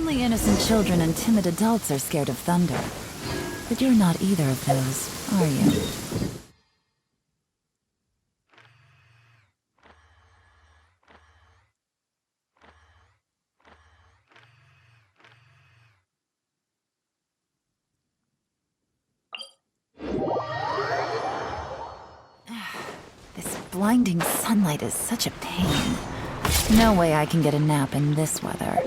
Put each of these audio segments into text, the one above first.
Only innocent children and timid adults are scared of thunder. But you're not either of those, are you? This blinding sunlight is such a pain. No way I can get a nap in this weather.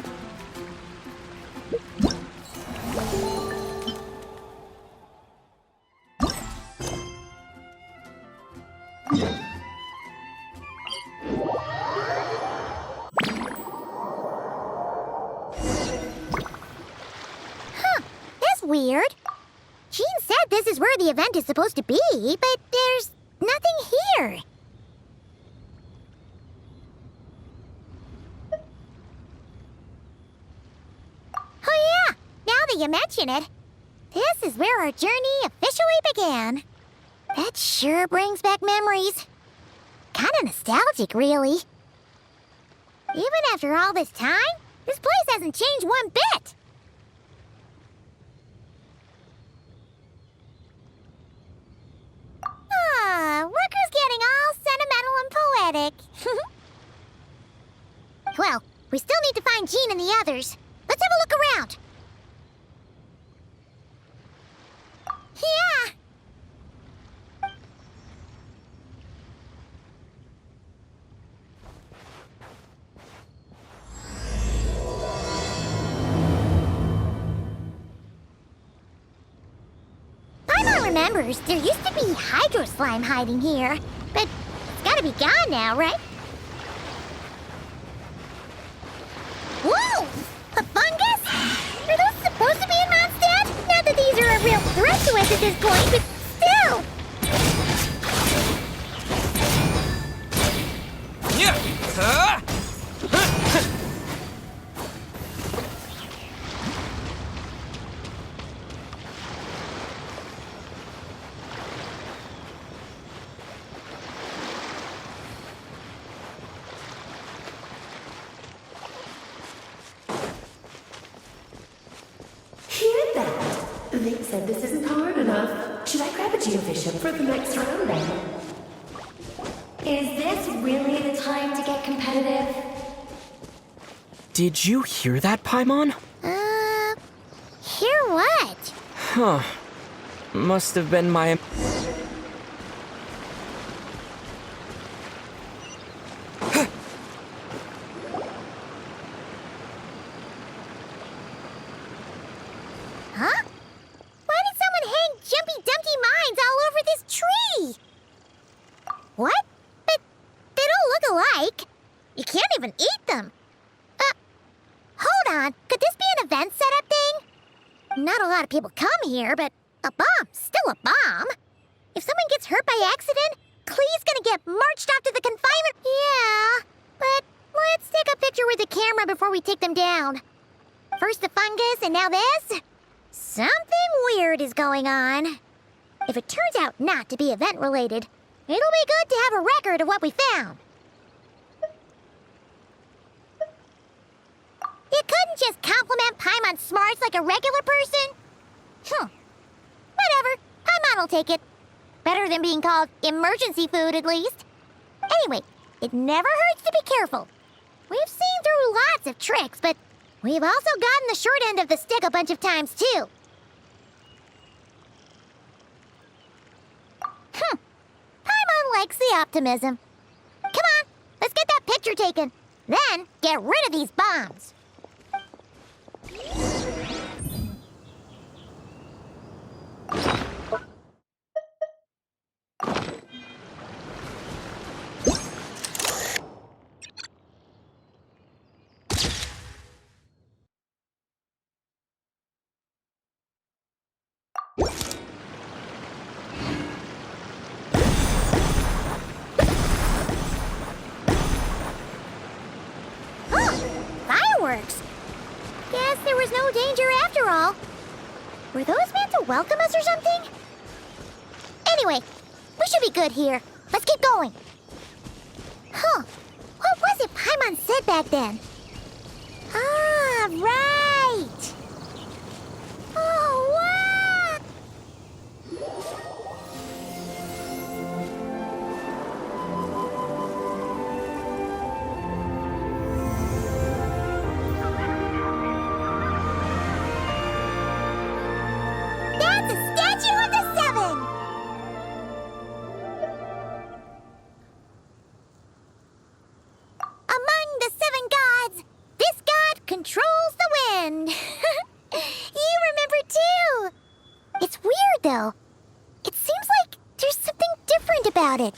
That's weird. Jean said this is where the event is supposed to be, but there's nothing here. Oh yeah, now that you mention it, this is where our journey officially began. That sure brings back memories. Kinda nostalgic, really. Even after all this time, this place hasn't changed one bit. Looker's getting all sentimental and poetic. Well, we still need to find Jean and the others. Let's have a look around. Yeah. Paimon remembers there used to be hydro slime hiding here, but it's gotta be gone now, right? Whoa! A fungus? Are those supposed to be in Mondstadt? Not that these are a real threat to us at this point, but still! Hear that? Vic said this isn't hard enough. Should I grab a geobishop for the next round then? Is this really the time to get competitive? Did you hear that, Paimon? Hear what? Huh. Must have been my... Huh? Why did someone hang Jumpy Dumpty mines all over this tree? What? But they don't look alike. You can't even eat them. Hold on. Could this be an event setup thing? Not a lot of people come here, but a bomb's still a bomb. If someone gets hurt by accident, Clee's gonna get marched off to the confinement. Yeah, but let's take a picture with the camera before we take them down. First the fungus, and now this? Something weird is going on. If it turns out not to be event-related, it'll be good to have a record of what we found. You couldn't just compliment Paimon's smarts like a regular person? Whatever. Paimon will take it. Better than being called emergency food, at least. Anyway, it never hurts to be careful. We've seen through lots of tricks, but we've also gotten the short end of the stick a bunch of times, too. Paimon likes the optimism. Come on, let's get that picture taken. Then, get rid of these bombs. Fireworks! Guess there was no danger after all. Were those meant to welcome us or something? Anyway, we should be good here. Let's keep going. What was it Paimon said back then? Ah, right! and you remember too. It's weird though. It seems like there's something different about it.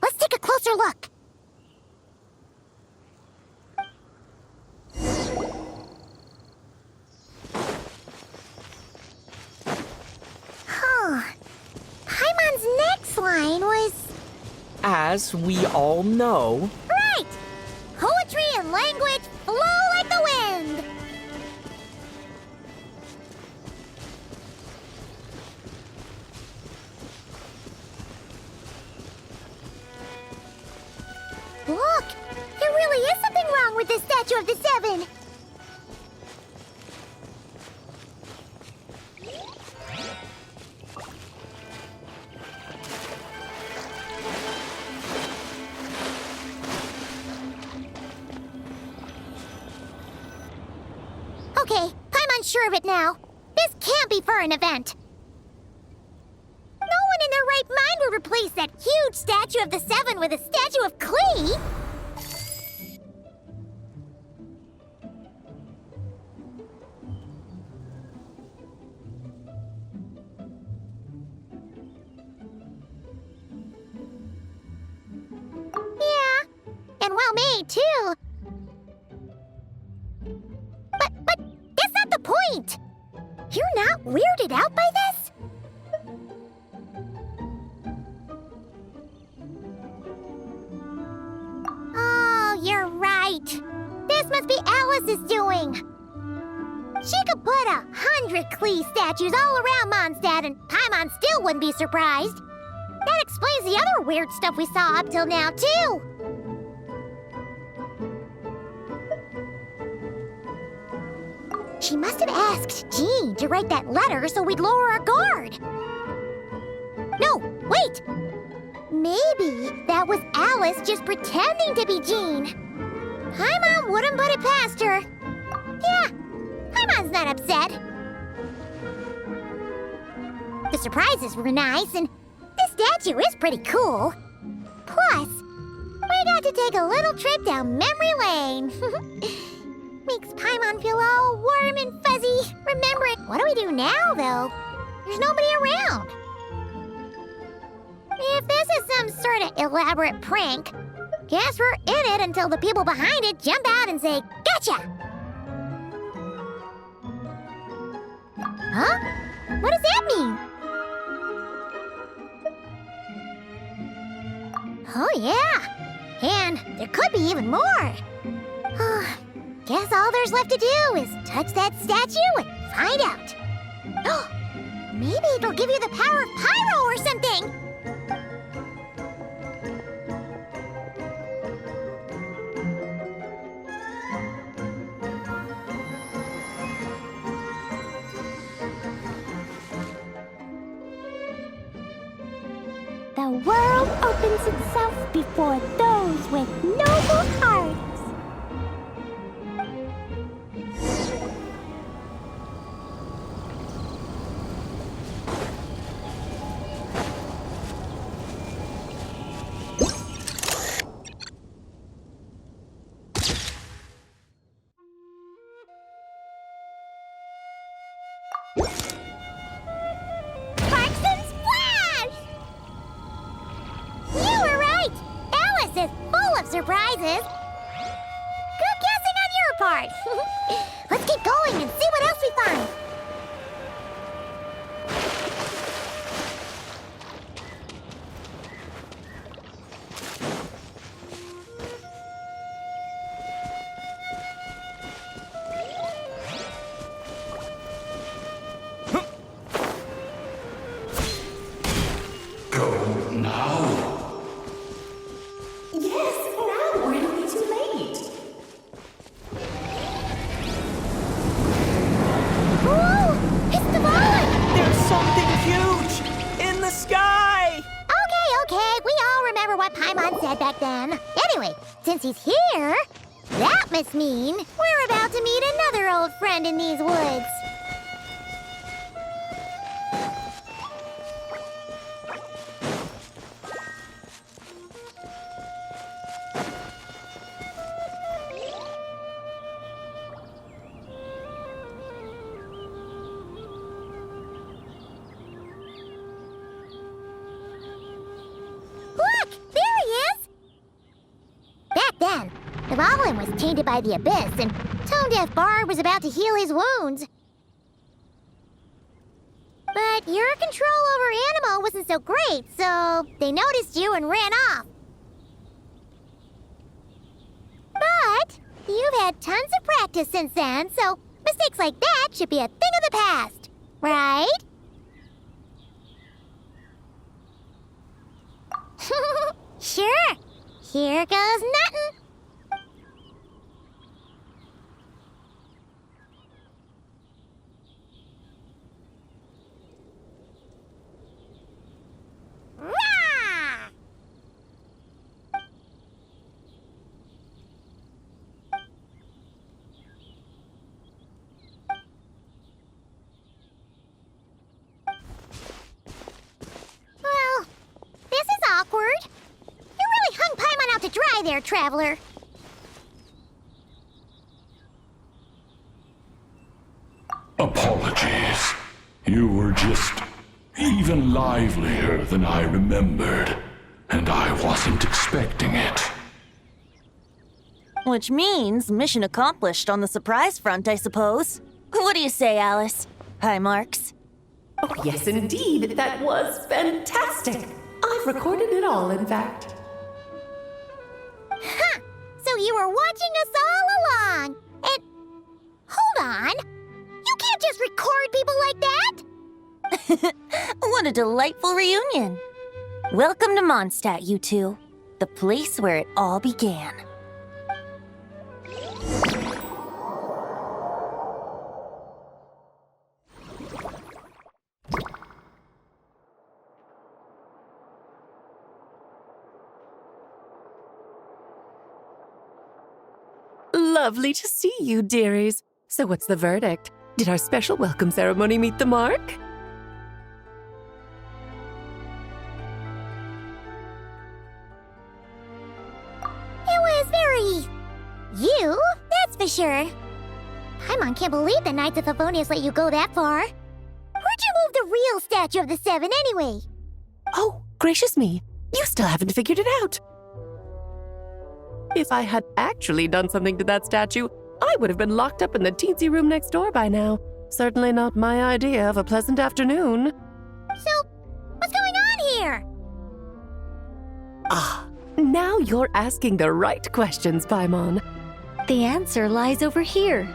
Let's take a closer look. Huh. Paimon's next line was... As we all know, Right! Poetry and language flow like the wind! Look! There really is something wrong with the Statue of the Seven! Okay, Paimon's sure of it now. This can't be for an event. No one in their right mind would replace that huge statue of the Seven with a statue of Klee. Yeah, and well made too. But that's not the point! You're not weirded out by this? Oh, you're right. This must be Alice's doing. She could put 100 Klee statues all around Mondstadt and Paimon still wouldn't be surprised. That explains the other weird stuff we saw up till now, too. She must have asked Jean to write that letter so we'd lower our guard. No, wait! Maybe that was Alice just pretending to be Jean. Paimon wouldn't put it past her. Yeah, Paimon's not upset. The surprises were nice, and the statue is pretty cool. Plus, we got to take a little trip down memory lane. Makes Paimon feel all warm and fuzzy, remembering. What do we do now, though? There's nobody around. If this is some sort of elaborate prank, guess we're in it until the people behind it jump out and say, "Gotcha!" Huh? What does that mean? Oh, yeah. And there could be even more. Guess all there's left to do is touch that statue and find out. Maybe it'll give you the power of pyro or something. The world opens itself before those with noble hearts. Surprises. Good guessing on your part. Let's keep going and see what else we find. Go now. Paimon said back then. Anyway, since he's here, that must mean we're about to meet another old friend in these woods. Evalin was tainted by the Abyss, and Tone Deaf Bard was about to heal his wounds. But your control over Animo wasn't so great, so they noticed you and ran off. But you've had tons of practice since then, so mistakes like that should be a thing of the past, right? Sure. Here goes nothing. Rah! Well, this is awkward. You really hung Paimon out to dry there, traveler. Apologies. You were just even livelier than I remembered, and I wasn't expecting it. Which means mission accomplished on the surprise front, I suppose. What do you say, Alice? Hi, Marks. Oh, yes, indeed. That was fantastic. I've recorded it all, in fact. Huh! So you were watching us all along. And hold on. You can't just record people like that. What a delightful reunion. Welcome to Mondstadt, you two. The place where it all began. Lovely to see you, dearies. So what's the verdict? Did our special welcome ceremony meet the mark? It was very... you, that's for sure. Paimon can't believe the Knights of Favonius let you go that far. Where'd you move the real statue of the Seven anyway? Oh, gracious me. You still haven't figured it out. If I had actually done something to that statue, I would have been locked up in the teensy room next door by now. Certainly not my idea of a pleasant afternoon. So, what's going on here? Ah, now you're asking the right questions, Paimon. The answer lies over here.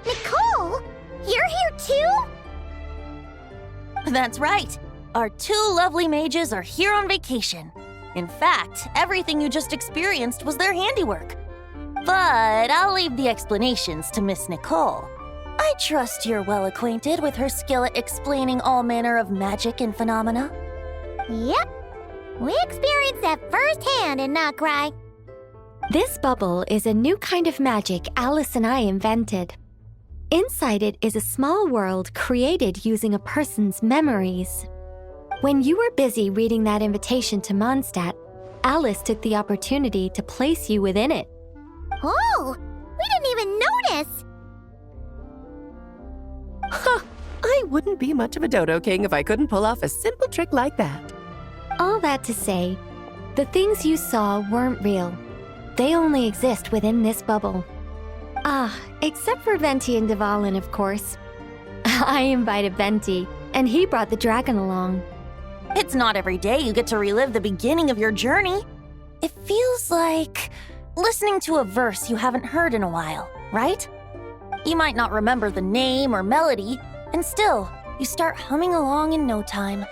Nicole? You're here too? That's right. Our two lovely mages are here on vacation. In fact, everything you just experienced was their handiwork. But I'll leave the explanations to Miss Nicole. I trust you're well acquainted with her skill at explaining all manner of magic and phenomena. Yep. We experienced that firsthand in Nocry. This bubble is a new kind of magic Alice and I invented. Inside it is a small world created using a person's memories. When you were busy reading that invitation to Mondstadt, Alice took the opportunity to place you within it. Oh, we didn't even notice. Huh, I wouldn't be much of a dodo king if I couldn't pull off a simple trick like that. All that to say, the things you saw weren't real. They only exist within this bubble. Ah, except for Venti and Dvalin, of course. I invited Venti, and he brought the dragon along. It's not every day you get to relive the beginning of your journey. It feels like listening to a verse you haven't heard in a while, right? You might not remember the name or melody, and still, you start humming along in no time.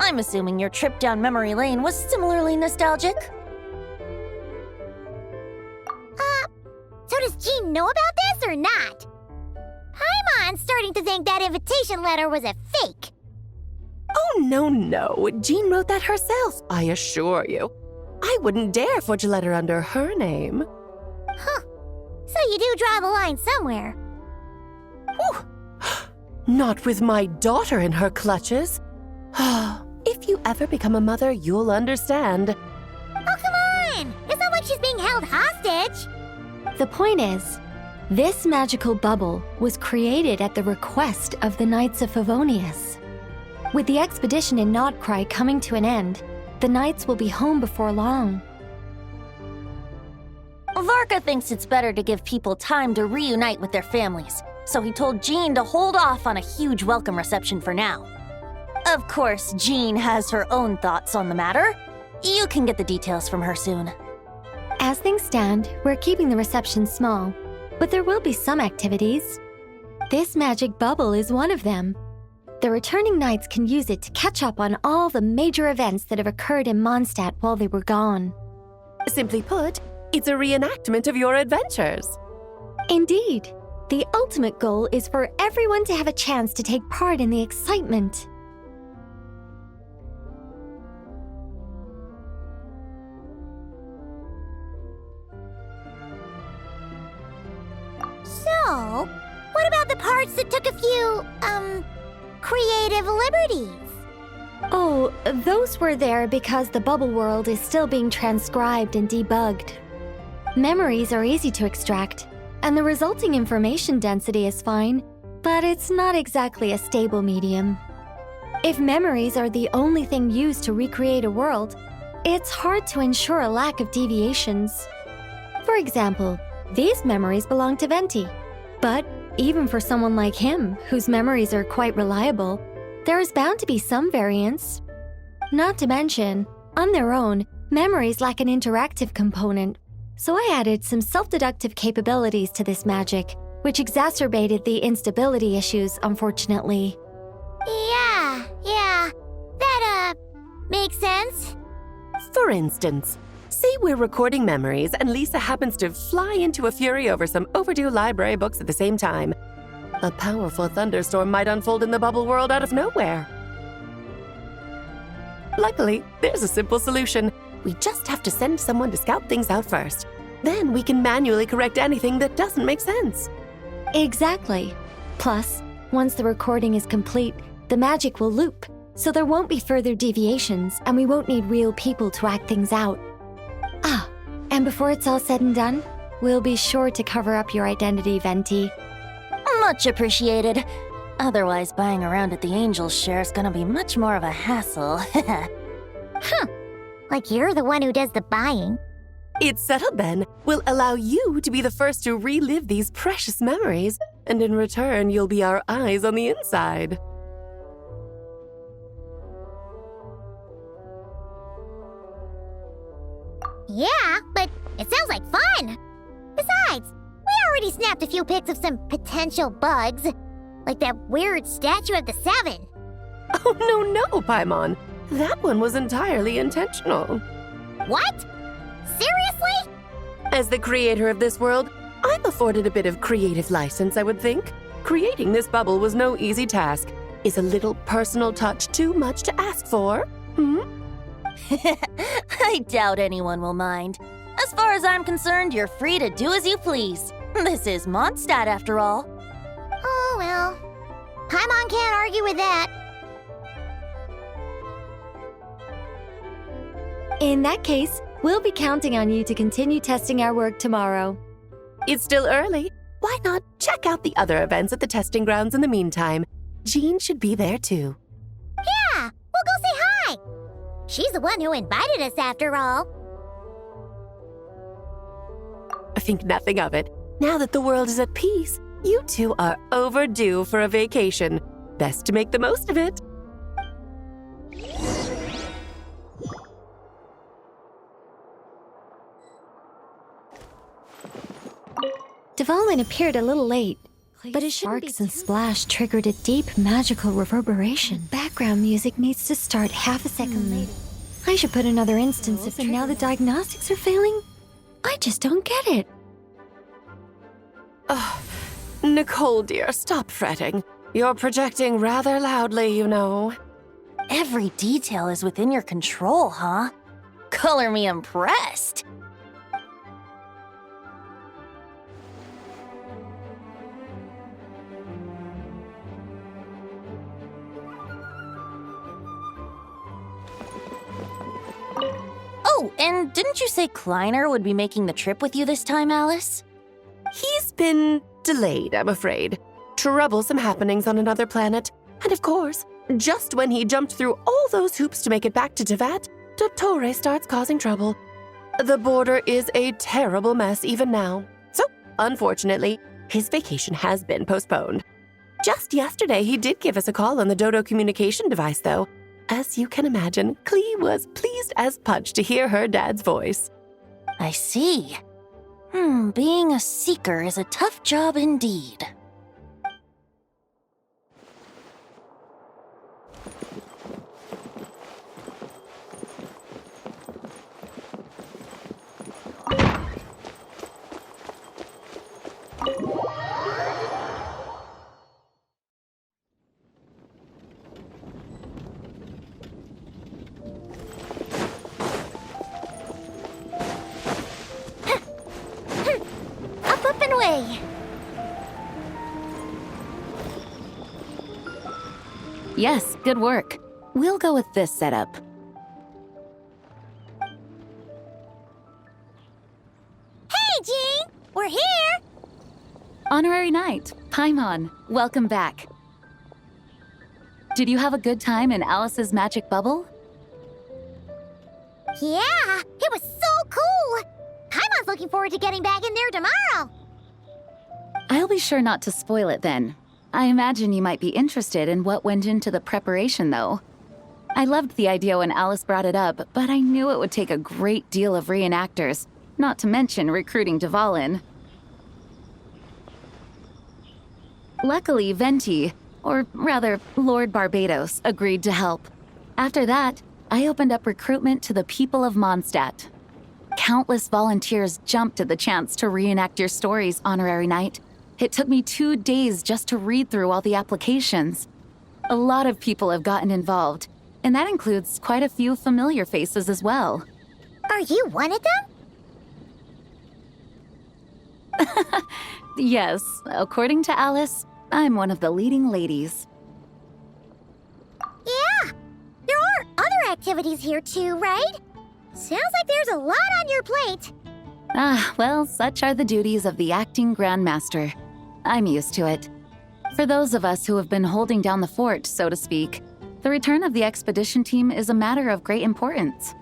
I'm assuming your trip down memory lane was similarly nostalgic. So does Jean know about this or not? Paimon's starting to think that invitation letter was a fake. Oh, no. Jean wrote that herself, I assure you. I wouldn't dare forge a letter under her name. Huh. So you do draw the line somewhere. Whew. Not with my daughter in her clutches. If you ever become a mother, you'll understand. Oh, come on! It's not like she's being held hostage. The point is, This magical bubble was created at the request of the Knights of Favonius. With the expedition in Nodcry coming to an end, the Knights will be home before long. Varka thinks it's better to give people time to reunite with their families, so he told Jean to hold off on a huge welcome reception for now. Of course, Jean has her own thoughts on the matter. You can get the details from her soon. As things stand, we're keeping the reception small, but there will be some activities. This magic bubble is one of them. The returning knights can use it to catch up on all the major events that have occurred in Mondstadt while they were gone. Simply put, it's a reenactment of your adventures. Indeed. The ultimate goal is for everyone to have a chance to take part in the excitement. So, what about the parts that took a few, creative liberties? Oh, those were there because the bubble world is still being transcribed and debugged. Memories are easy to extract, and the resulting information density is fine, but it's not exactly a stable medium. If memories are the only thing used to recreate a world, it's hard to ensure a lack of deviations. For example, these memories belong to Venti, but even for someone like him, whose memories are quite reliable, there is bound to be some variance. Not to mention, on their own, memories lack an interactive component, so I added some self-deductive capabilities to this magic, which exacerbated the instability issues, unfortunately. Yeah. That, makes sense. For instance, say we're recording memories and Lisa happens to fly into a fury over some overdue library books at the same time. A powerful thunderstorm might unfold in the bubble world out of nowhere. Luckily, there's a simple solution. We just have to send someone to scout things out first. Then we can manually correct anything that doesn't make sense. Exactly. Plus, once the recording is complete, the magic will loop, so there won't be further deviations and we won't need real people to act things out. Ah, and before it's all said and done, we'll be sure to cover up your identity, Venti. Much appreciated. Otherwise, buying around at the Angels share is gonna be much more of a hassle. Like you're the one who does the buying. It's settled then. We'll allow you to be the first to relive these precious memories, and in return, you'll be our eyes on the inside. Yeah, but it sounds like fun. Besides, we already snapped a few pics of some potential bugs, like that weird statue of the Seven. Oh, no, Paimon. That one was entirely intentional. What? Seriously? As the creator of this world, I'm afforded a bit of creative license, I would think. Creating this bubble was no easy task. Is a little personal touch too much to ask for? I doubt anyone will mind. As far as I'm concerned, you're free to do as you please. This is Mondstadt, after all. Oh, well. Paimon can't argue with that. In that case, we'll be counting on you to continue testing our work tomorrow. It's still early. Why not check out the other events at the testing grounds in the meantime? Jean should be there too. Yeah, we'll go say hi. She's the one who invited us, after all. I think nothing of it. Now that the world is at peace, you two are overdue for a vacation. Best to make the most of it. Dvalin appeared a little late, but his sparks and splash triggered a deep magical reverberation. Background music needs to start half a second later. I should put another instance of, and now the diagnostics are failing? I just don't get it. Nicole, dear, stop fretting. You're projecting rather loudly, you know. Every detail is within your control, huh? Color me impressed. Oh, and didn't you say Kleiner would be making the trip with you this time, Alice? He's been delayed, I'm afraid. Troublesome happenings on another planet. And of course, just when he jumped through all those hoops to make it back to Tevat, Dottore starts causing trouble. The border is a terrible mess even now. So, unfortunately, his vacation has been postponed. Just yesterday, he did give us a call on the Dodo communication device, though. As you can imagine, Klee was pleased as punch to hear her dad's voice. I see. Being a seeker is a tough job indeed. Up and away. Yes, good work. We'll go with this setup. Hey, Jean! We're here! Honorary Knight, Paimon, welcome back. Did you have a good time in Alice's magic bubble? Yeah, it was so cool! Paimon's looking forward to getting back in there tomorrow. I'll be sure not to spoil it then. I imagine you might be interested in what went into the preparation, though. I loved the idea when Alice brought it up, but I knew it would take a great deal of reenactors, not to mention recruiting Dvalin. Luckily, Venti, or rather, Lord Barbados, agreed to help. After that, I opened up recruitment to the people of Mondstadt. Countless volunteers jumped at the chance to reenact your stories, Honorary Knight. It took me 2 days just to read through all the applications. A lot of people have gotten involved, and that includes quite a few familiar faces as well. Are you one of them? Yes, according to Alice, I'm one of the leading ladies. Yeah, there are other activities here too, right? Sounds like there's a lot on your plate. Well, such are the duties of the acting Grandmaster. I'm used to it. For those of us who have been holding down the fort, so to speak, the return of the expedition team is a matter of great importance.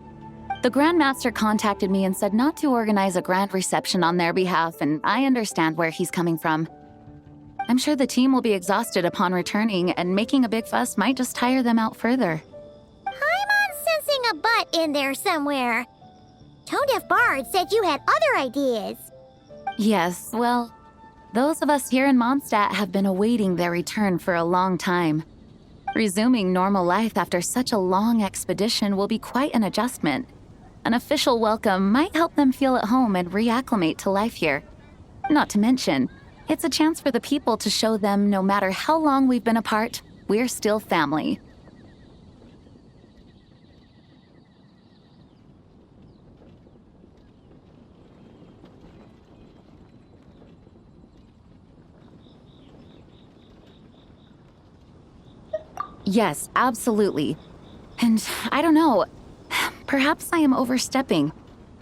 The Grandmaster contacted me and said not to organize a grand reception on their behalf, and I understand where he's coming from. I'm sure the team will be exhausted upon returning, and making a big fuss might just tire them out further. I'm sensing a butt in there somewhere. Tone Deaf Bard said you had other ideas. Yes, well, those of us here in Mondstadt have been awaiting their return for a long time. Resuming normal life after such a long expedition will be quite an adjustment. An official welcome might help them feel at home and reacclimate to life here. Not to mention, it's a chance for the people to show them no matter how long we've been apart, we're still family. Yes, absolutely. And I don't know, perhaps I am overstepping.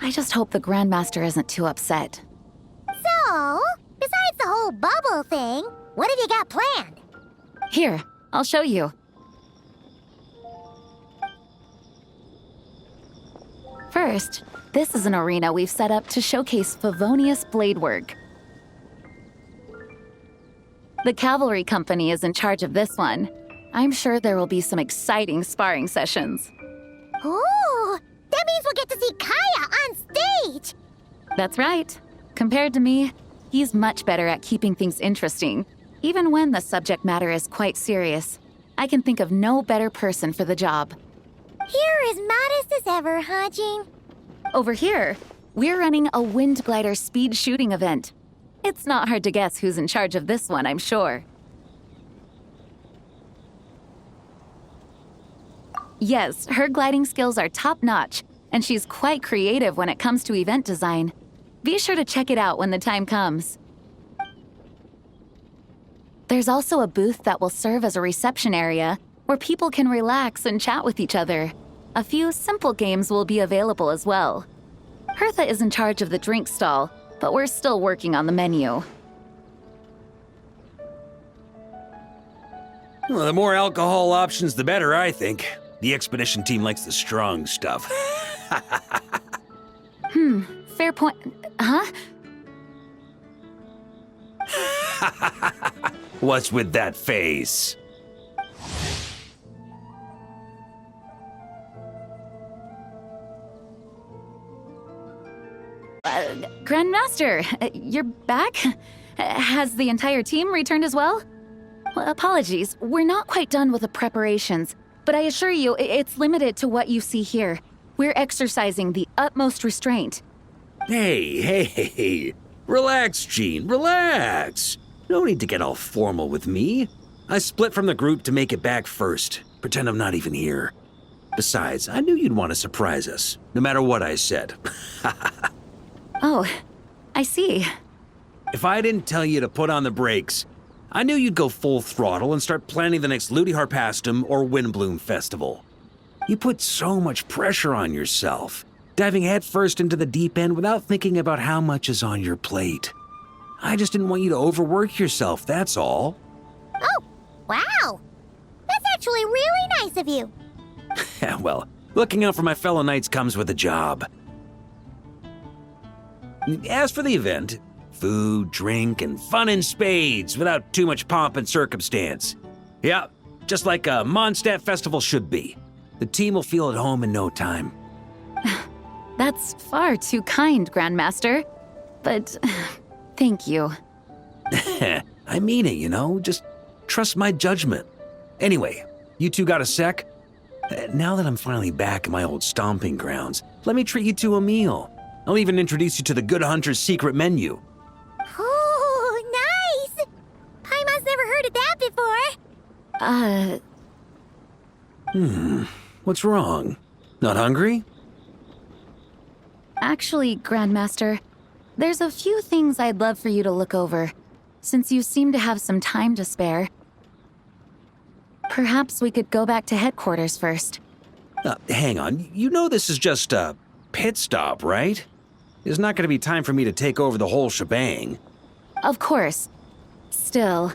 I just hope the Grandmaster isn't too upset. So, besides the whole bubble thing, what have you got planned? Here, I'll show you. First, this is an arena we've set up to showcase Favonius blade work. The Cavalry Company is in charge of this one. I'm sure there will be some exciting sparring sessions. Ooh, that means we'll get to see Kaya on stage! That's right. Compared to me, he's much better at keeping things interesting, even when the subject matter is quite serious. I can think of no better person for the job. You're as modest as ever, huh, Jean? Over here, we're running a wind glider speed shooting event. It's not hard to guess who's in charge of this one, I'm sure. Yes, her gliding skills are top-notch, and she's quite creative when it comes to event design. Be sure to check it out when the time comes. There's also a booth that will serve as a reception area where people can relax and chat with each other. A few simple games will be available as well. Hertha is in charge of the drink stall, but we're still working on the menu. Well, the more alcohol options, the better, I think. The expedition team likes the strong stuff. Fair point. Huh? What's with that face? Grandmaster, you're back? Has the entire team returned as well? Well, apologies, we're not quite done with the preparations, but I assure you, it's limited to what you see here. We're exercising the utmost restraint. Hey. Relax, Gene, relax. No need to get all formal with me. I split from the group to make it back first. Pretend I'm not even here. Besides, I knew you'd want to surprise us, no matter what I said. Oh, I see. If I didn't tell you to put on the brakes, I knew you'd go full throttle and start planning the next Ludi Harpastum or Windbloom Festival. You put so much pressure on yourself, diving headfirst into the deep end without thinking about how much is on your plate. I just didn't want you to overwork yourself, that's all. Oh, wow. That's actually really nice of you. Yeah, well, looking out for my fellow knights comes with a job. As for the event, food, drink, and fun in spades without too much pomp and circumstance. Yeah, just like a Mondstadt festival should be. The team will feel at home in no time. That's far too kind, Grandmaster. But thank you. I mean it, you know? Just trust my judgment. Anyway, you two got a sec? Now that I'm finally back in my old stomping grounds, let me treat you to a meal. I'll even introduce you to the Good Hunter's secret menu. Oh, nice! Paimon's never heard of that before. What's wrong? Not hungry? Actually, Grandmaster, there's a few things I'd love for you to look over, since you seem to have some time to spare. Perhaps we could go back to headquarters first. Hang on, you know this is just a pit stop, right? There's not going to be time for me to take over the whole shebang. Of course. Still,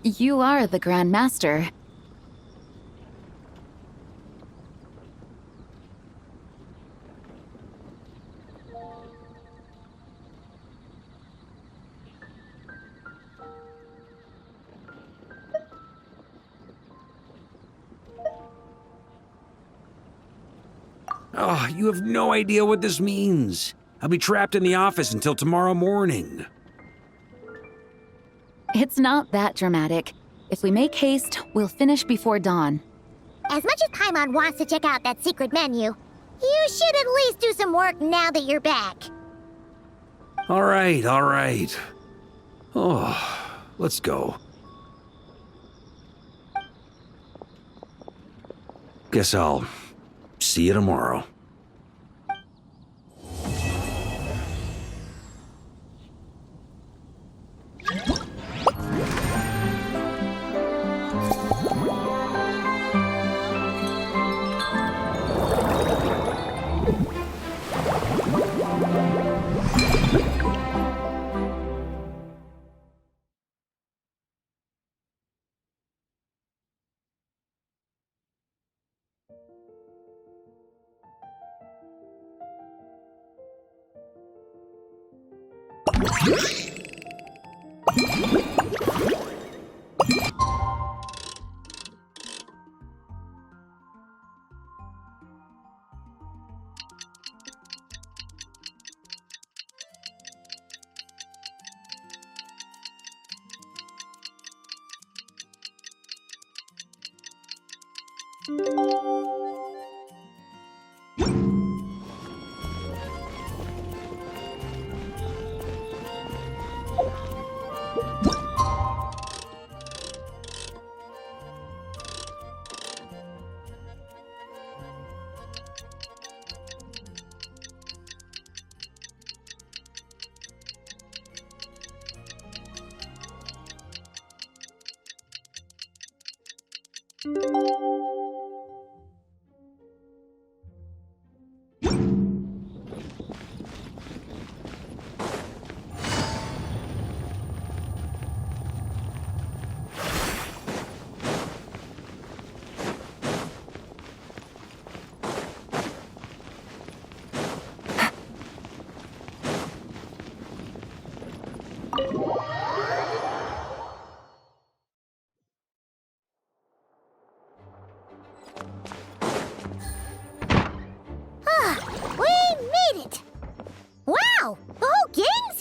you are the Grandmaster. Oh, you have no idea what this means. I'll be trapped in the office until tomorrow morning. It's not that dramatic. If we make haste, we'll finish before dawn. As much as Paimon wants to check out that secret menu, you should at least do some work now that you're back. All right. Oh, let's go. Guess I'll see you tomorrow.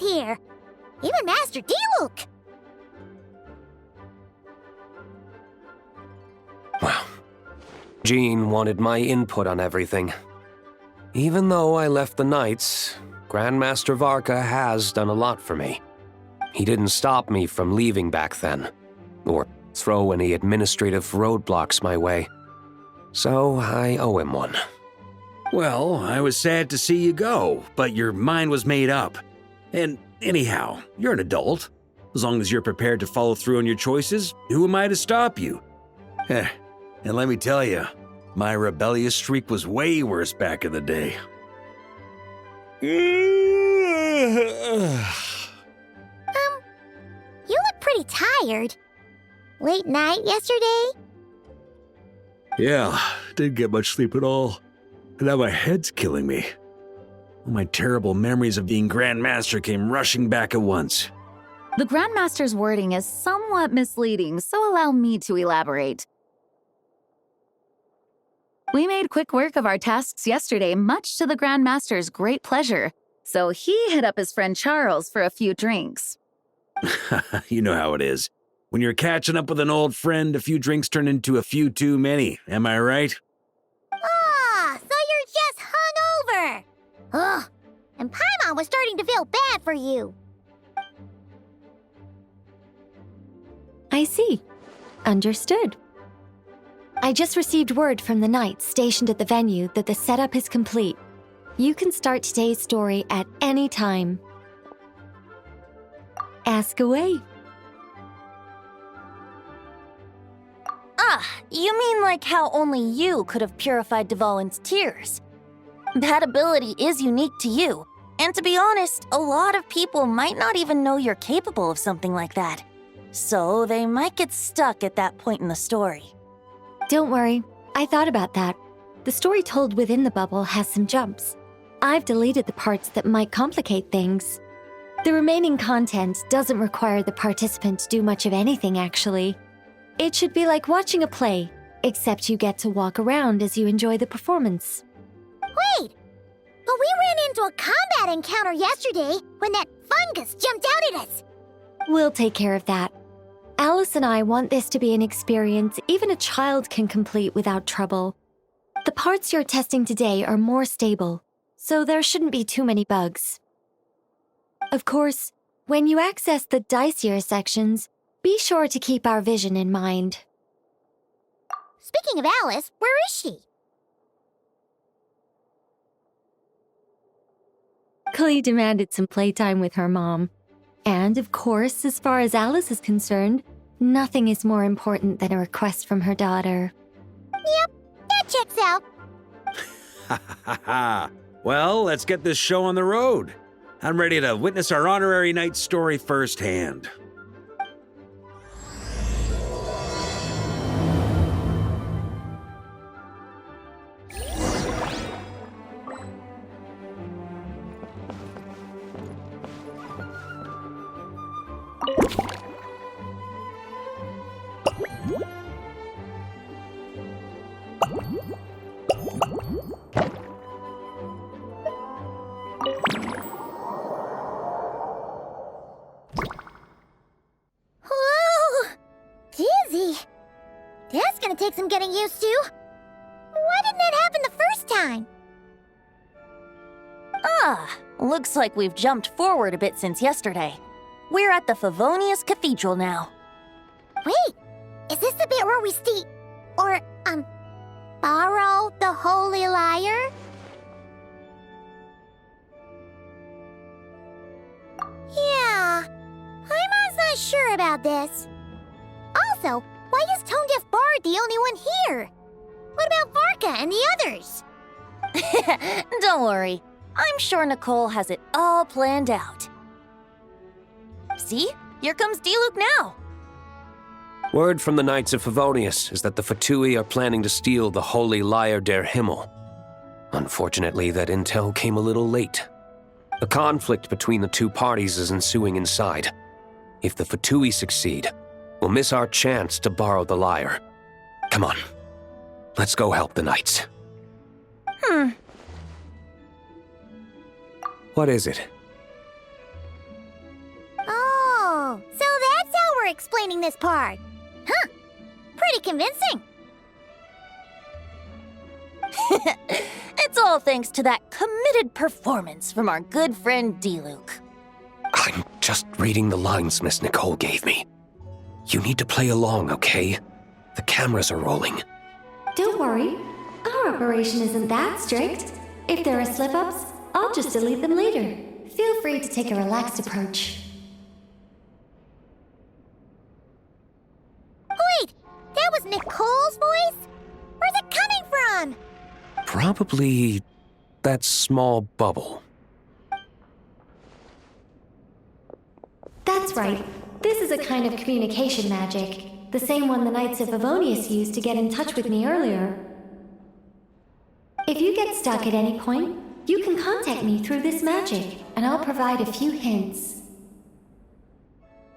here. Even Master Diluc. Well, Jean wanted my input on everything. Even though I left the Knights, Grandmaster Varka has done a lot for me. He didn't stop me from leaving back then, or throw any administrative roadblocks my way. So I owe him one. Well, I was sad to see you go, but your mind was made up. And anyhow, you're an adult. As long as you're prepared to follow through on your choices, who am I to stop you? And let me tell you, my rebellious streak was way worse back in the day. You look pretty tired. Late night yesterday? Yeah, didn't get much sleep at all. And now my head's killing me. All my terrible memories of being Grandmaster came rushing back at once. The Grandmaster's wording is somewhat misleading, so allow me to elaborate. We made quick work of our tasks yesterday, much to the Grandmaster's great pleasure, so he hit up his friend Charles for a few drinks. You know how it is. When you're catching up with an old friend, a few drinks turn into a few too many, am I right? Ah, so you're just hungover. Ugh, and Paimon was starting to feel bad for you. I see. Understood. I just received word from the Knights stationed at the venue that the setup is complete. You can start today's story at any time. Ask away. Ah, you mean like how only you could have purified Dvalin's tears? That ability is unique to you, and to be honest, a lot of people might not even know you're capable of something like that. So they might get stuck at that point in the story. Don't worry, I thought about that. The story told within the bubble has some jumps. I've deleted the parts that might complicate things. The remaining content doesn't require the participant to do much of anything, actually. It should be like watching a play, except you get to walk around as you enjoy the performance. Wait, but we ran into a combat encounter yesterday when that fungus jumped out at us. We'll take care of that. Alice and I want this to be an experience even a child can complete without trouble. The parts you're testing today are more stable, so there shouldn't be too many bugs. Of course, when you access the dicier sections, be sure to keep our vision in mind. Speaking of Alice, where is she? Klee demanded some playtime with her mom. And, of course, as far as Alice is concerned, nothing is more important than a request from her daughter. Yep, that checks out. Ha ha ha! Well, let's get this show on the road. I'm ready to witness our honorary knight's story firsthand. Whoa! Dizzy. That's gonna take some getting used to. Why didn't that happen the first time? Ah, looks like we've jumped forward a bit since yesterday. We're at the Favonius Cathedral now. Wait, is this the bit where we borrow the Holy Lyre? Yeah, Paimon's not sure about this. Also, why is Tone Deaf Bard the only one here? What about Varka and the others? Don't worry, I'm sure Nicole has it all planned out. See? Here comes Diluc now. Word from the Knights of Favonius is that the Fatui are planning to steal the Holy Lyre der Himmel. Unfortunately, that intel came a little late. A conflict between the two parties is ensuing inside. If the Fatui succeed, we'll miss our chance to borrow the lyre. Come on, let's go help the Knights. Hmm. What is it? explaining this part. Huh. Pretty convincing. It's all thanks to that committed performance from our good friend D-Luke. I'm just reading the lines Miss Nicole gave me. You need to play along, okay? The cameras are rolling. Don't worry, our operation isn't that strict. If there are slip-ups, I'll just delete them later. Feel free to take a relaxed approach. Wait, that was Nicole's voice? Where's it coming from? Probably that small bubble. That's right. This is a kind of communication magic. The same one the Knights of Favonius used to get in touch with me earlier. If you get stuck at any point, you can contact me through this magic, and I'll provide a few hints.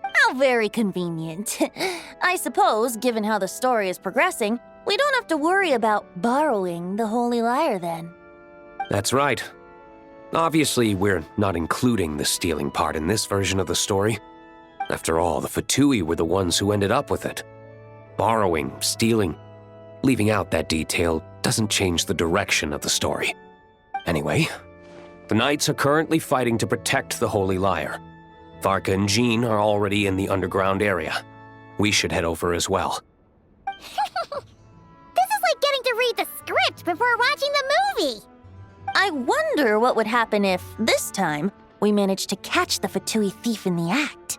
How very convenient. I suppose, given how the story is progressing, we don't have to worry about borrowing the Holy Lyre then. That's right. Obviously, we're not including the stealing part in this version of the story. After all, the Fatui were the ones who ended up with it. Borrowing, stealing, leaving out that detail doesn't change the direction of the story. Anyway, the Knights are currently fighting to protect the Holy Lyre. Varka and Jean are already in the underground area. We should head over as well. This is like getting to read the script before watching the movie. I wonder what would happen if, this time, we managed to catch the Fatui thief in the act.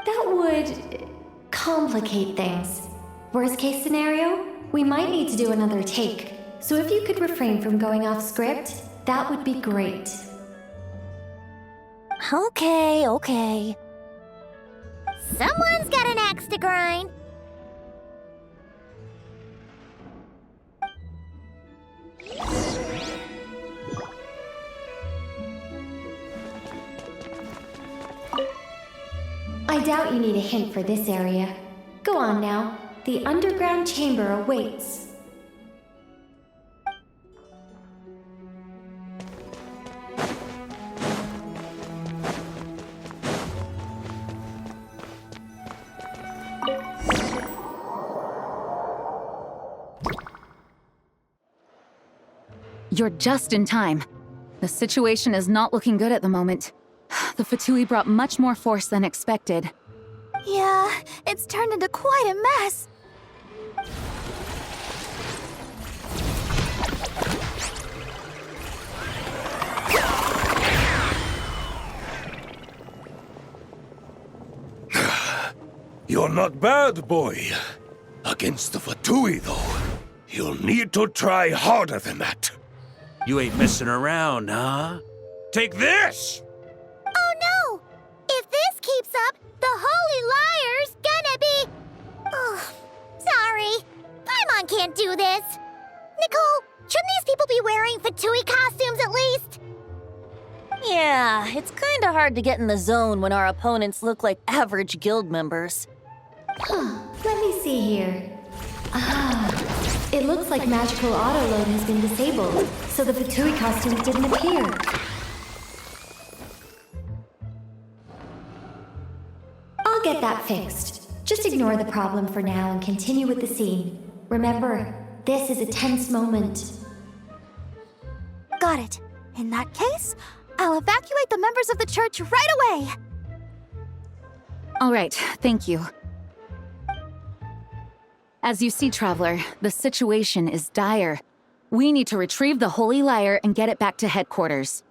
That would complicate things. Worst case scenario, we might need to do another take. So if you could refrain from going off script, that would be great. Okay. Someone's got an axe to grind. I doubt you need a hint for this area. Go on now. The underground chamber awaits. You're just in time. The situation is not looking good at the moment. The Fatui brought much more force than expected. Yeah, it's turned into quite a mess. You're not bad, boy. Against the Fatui, though, you'll need to try harder than that. You ain't messing around, huh? Take this! Oh no! If this keeps up, the Holy Lyre's gonna be... Oh, sorry. Paimon can't do this. Nicole, shouldn't these people be wearing Fatui costumes at least? Yeah, it's kinda hard to get in the zone when our opponents look like average guild members. Let me see here. It looks like magical autoload has been disabled, so the Fatui costumes didn't appear. I'll get that fixed. Just ignore the problem for now and continue with the scene. Remember, this is a tense moment. Got it. In that case, I'll evacuate the members of the church right away. All right, thank you. As you see, Traveler, the situation is dire. We need to retrieve the Holy Lyre and get it back to headquarters.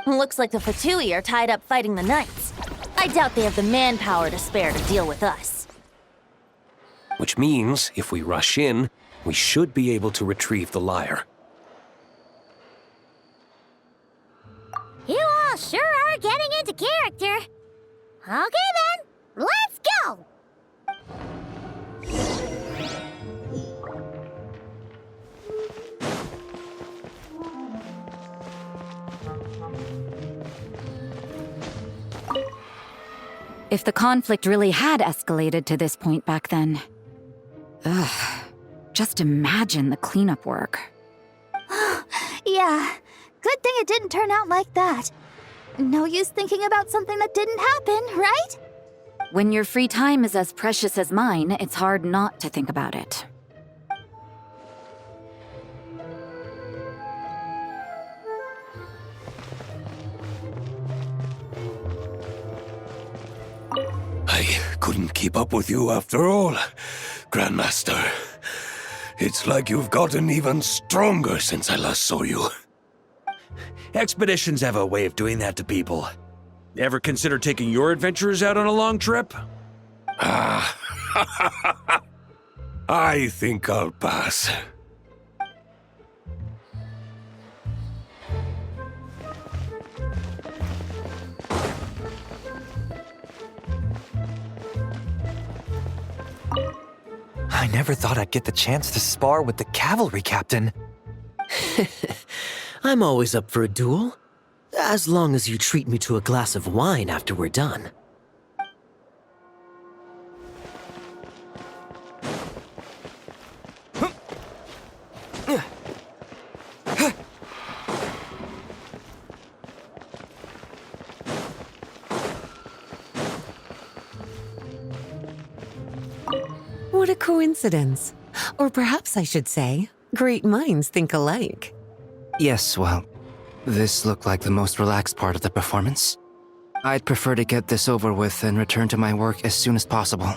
Looks like the Fatui are tied up fighting the Knights. I doubt they have the manpower to spare to deal with us. Which means, if we rush in, we should be able to retrieve the lyre. You all sure are getting into character. Okay then, let's go! If the conflict really had escalated to this point back then. Ugh. Just imagine the cleanup work. Yeah, good thing it didn't turn out like that. No use thinking about something that didn't happen, right? When your free time is as precious as mine, it's hard not to think about it. I couldn't keep up with you after all, Grandmaster. It's like you've gotten even stronger since I last saw you. Expeditions have a way of doing that to people. Ever consider taking your adventurers out on a long trip? Ah, I think I'll pass. I never thought I'd get the chance to spar with the cavalry captain. I'm always up for a duel, as long as you treat me to a glass of wine after we're done. What a coincidence. Or perhaps I should say, great minds think alike. Yes, well, this looked like the most relaxed part of the performance. I'd prefer to get this over with and return to my work as soon as possible.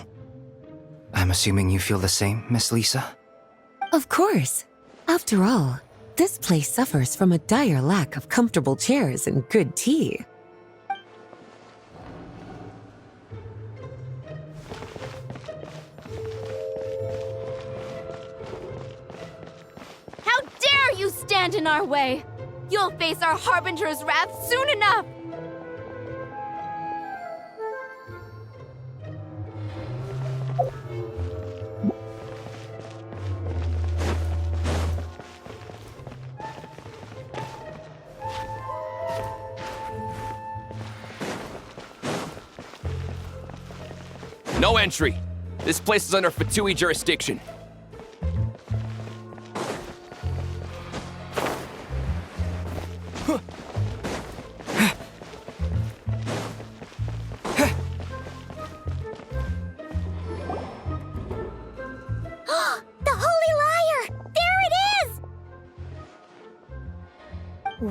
I'm assuming you feel the same, Miss Lisa? Of course. After all, this place suffers from a dire lack of comfortable chairs and good tea. How dare you stand in our way! You'll face our Harbinger's wrath soon enough! No entry. This place is under Fatui jurisdiction. The Holy Liar! There it is!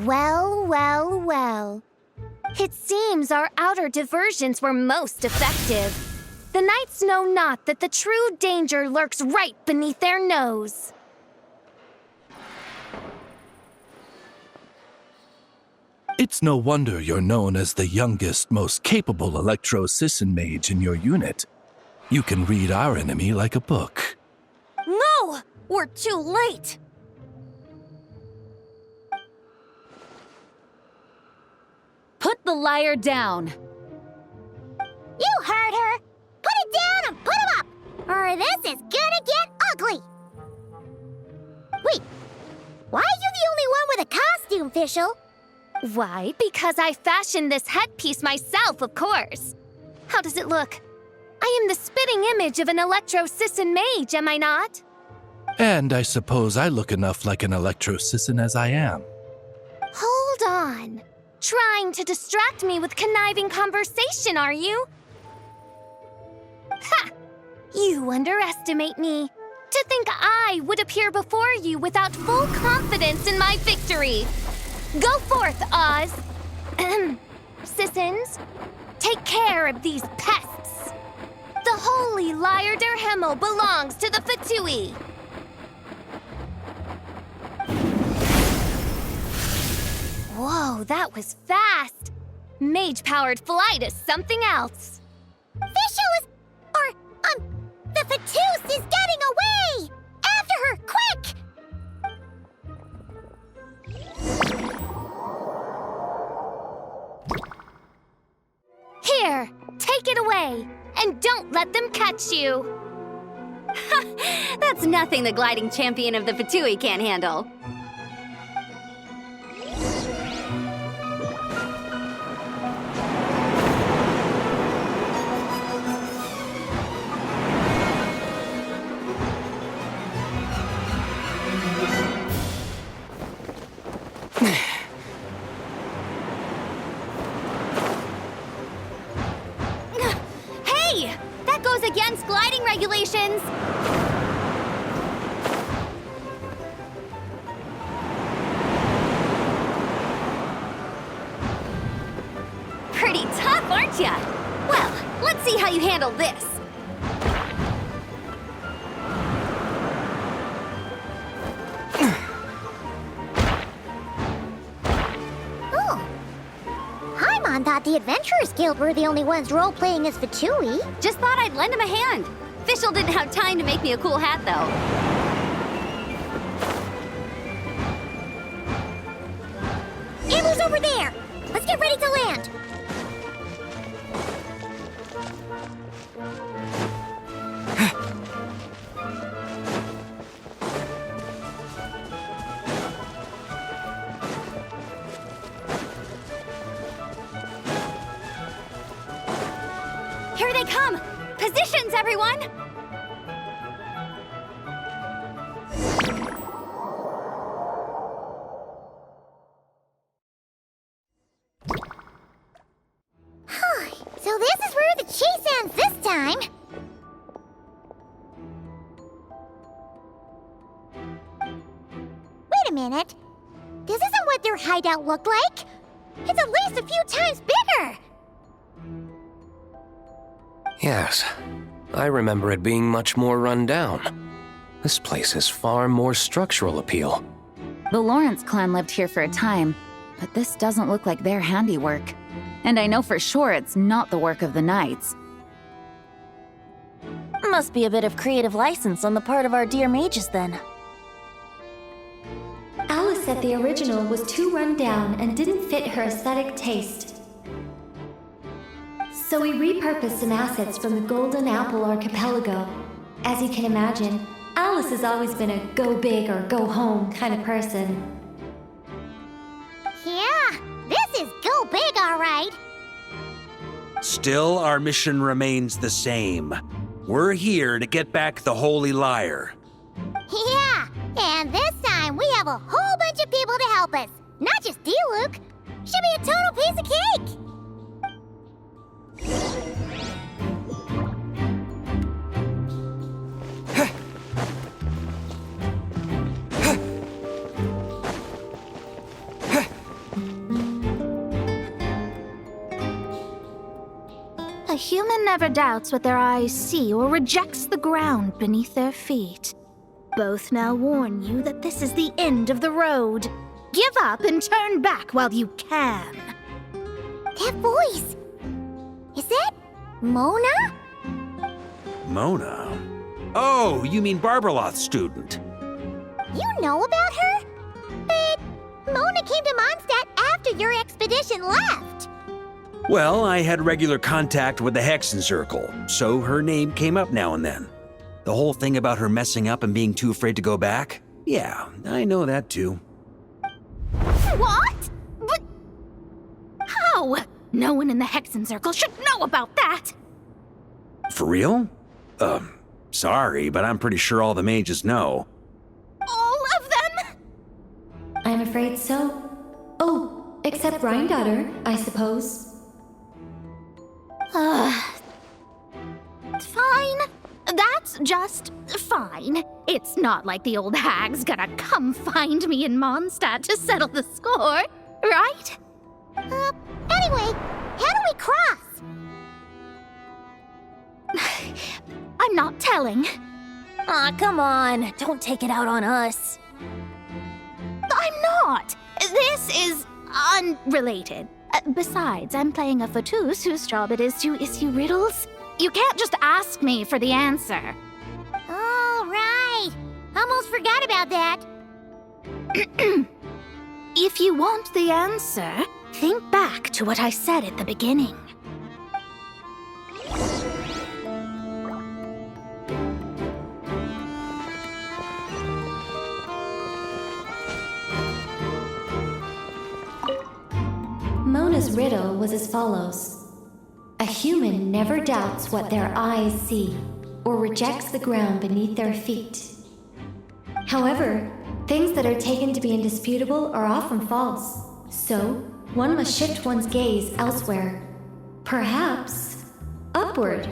Well, well, well. It seems our outer diversions were most effective. The knights know not that the true danger lurks right beneath their nose. It's no wonder you're known as the youngest, most capable electro-Sisson mage in your unit. You can read our enemy like a book. No! We're too late! Put the liar down. You heard her! Put it down and put him up! Or this is gonna get ugly! Wait, why are you the only one with a costume, Fischl? Why? Because I fashioned this headpiece myself, of course. How does it look? I am the spitting image of an electro-Sisson mage, am I not? And I suppose I look enough like an electro-Sisson as I am. Hold on. Trying to distract me with conniving conversation, are you? Ha! You underestimate me. To think I would appear before you without full confidence in my victory. Go forth, Oz. Sissons, take care of these pests. The holy Liar der Himmel belongs to the Fatui. Whoa, that was fast. Mage-powered flight is something else. Fischl is... the Fatus is getting away! After her, quick! Here, take it away, and don't let them catch you. That's nothing the gliding champion of the Fatui can't handle. Hey! That goes against gliding regulations! Pretty tough, aren't ya? Well, let's see how you handle this. Oh. Paimon thought the Adventurers Guild were the only ones role-playing as Fatui. Just thought I'd lend him a hand. Fischl didn't have time to make me a cool hat, though. Ambler's over there! Let's get ready to land! Here they come! Positions, everyone! So this is where the chase ends this time! Wait a minute. This isn't what their hideout looked like! It's at least a few times bigger! Yes, I remember it being much more run down. This place has far more structural appeal. The Lawrence clan lived here for a time, but this doesn't look like their handiwork. And I know for sure it's not the work of the Knights. Must be a bit of creative license on the part of our dear mages, then. Alice said the original was too run down and didn't fit her aesthetic taste. So we repurposed some assets from the Golden Apple Archipelago. As you can imagine, Alice has always been a go big or go home kind of person. Yeah, this is go big, all right. Still, our mission remains the same. We're here to get back the Holy Lyre. Yeah, and this time we have a whole bunch of people to help us. Not just Diluc. Should be a total piece of cake. A human never doubts what their eyes see or rejects the ground beneath their feet. Both now warn you that this is the end of the road. Give up and turn back while you can. That voice! Is that Mona? Mona? Oh, you mean Barbarloth's student. You know about her? But Mona came to Mondstadt after your expedition left. Well, I had regular contact with the Hexen Circle, so her name came up now and then. The whole thing about her messing up and being too afraid to go back? Yeah, I know that too. What? But how? No one in the Hexen Circle should know about that! For real? Sorry, but I'm pretty sure all the mages know. All of them? I'm afraid so. Oh, except Rhindaughter, I suppose. Fine. That's just fine. It's not like the old hag's gonna come find me in Mondstadt to settle the score, right? Anyway, how do we cross? I'm not telling. Aw, come on. Don't take it out on us. I'm not. This is unrelated. Besides, I'm playing a Fatus whose job it is to issue riddles. You can't just ask me for the answer. All right. Almost forgot about that. If you want the answer, think back to what I said at the beginning. Mona's riddle was as follows. A human never doubts what their eyes see, or rejects the ground beneath their feet. However, things that are taken to be indisputable are often false, so one must shift one's gaze elsewhere. Perhaps upward.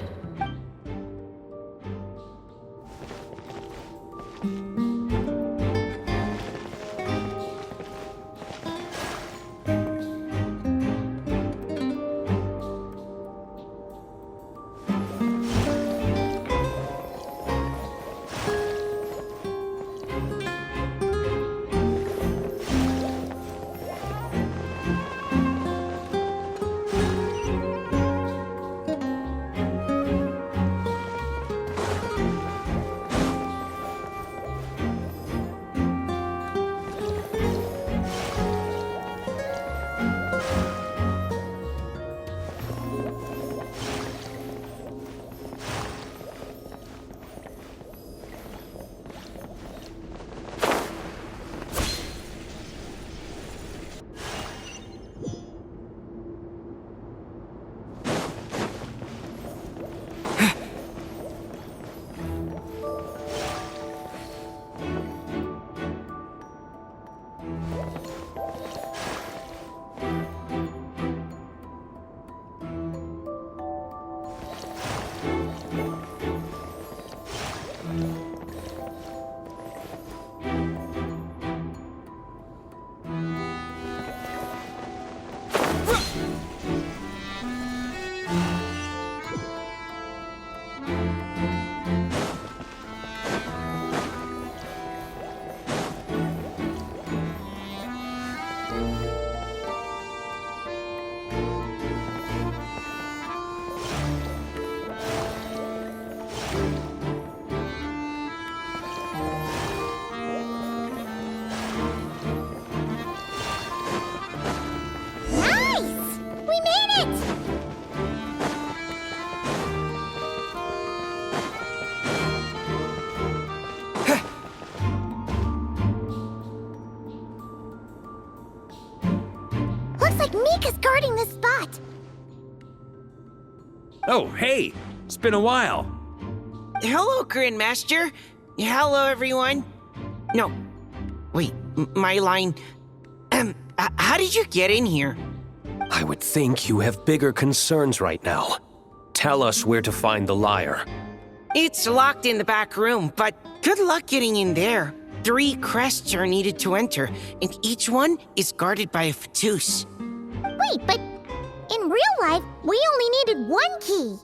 Nice! We made it! Looks like Mika's guarding this spot. Oh, hey! It's been a while. Hello, Grandmaster. Hello, everyone. No. Wait, my line. How did you get in here? I would think you have bigger concerns right now. Tell us where to find the lyre. It's locked in the back room, but good luck getting in there. 3 crests are needed to enter, and each one is guarded by a Fatus. Wait, but in real life, we only needed 1 key.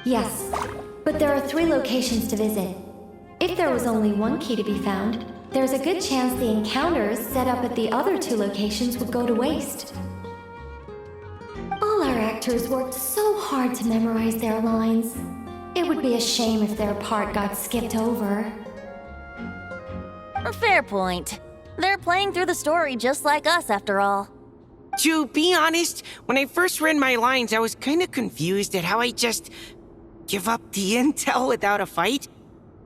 Yes, but there are 3 locations to visit. If there was only 1 key to be found, there's a good chance the encounters set up at the other 2 locations would go to waste. All our actors worked so hard to memorize their lines. It would be a shame if their part got skipped over. A fair point. They're playing through the story just like us, after all. To be honest, when I first read my lines, I was kind of confused at how I just give up the intel without a fight.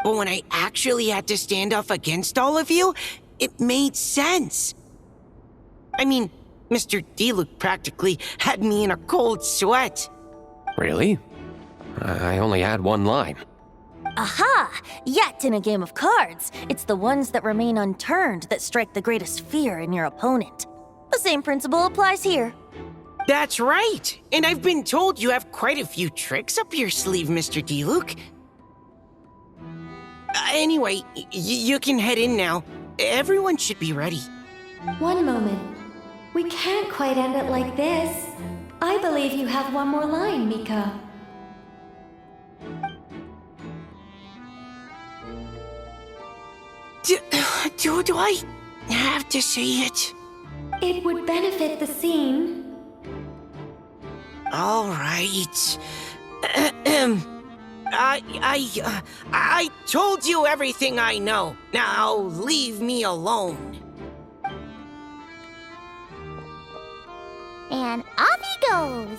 But when I actually had to stand up against all of you, it made sense. I mean, Mr. Diluc practically had me in a cold sweat. Really? I only had 1 line. Aha! Yet in a game of cards, it's the ones that remain unturned that strike the greatest fear in your opponent. The same principle applies here. That's right! And I've been told you have quite a few tricks up your sleeve, Mr. Diluc. Anyway, you can head in now. Everyone should be ready. One moment. We can't quite end it like this. I believe you have 1 more line, Mika. Do I have to say it? It would benefit the scene. All right. I told you everything I know. Now leave me alone. And off he goes.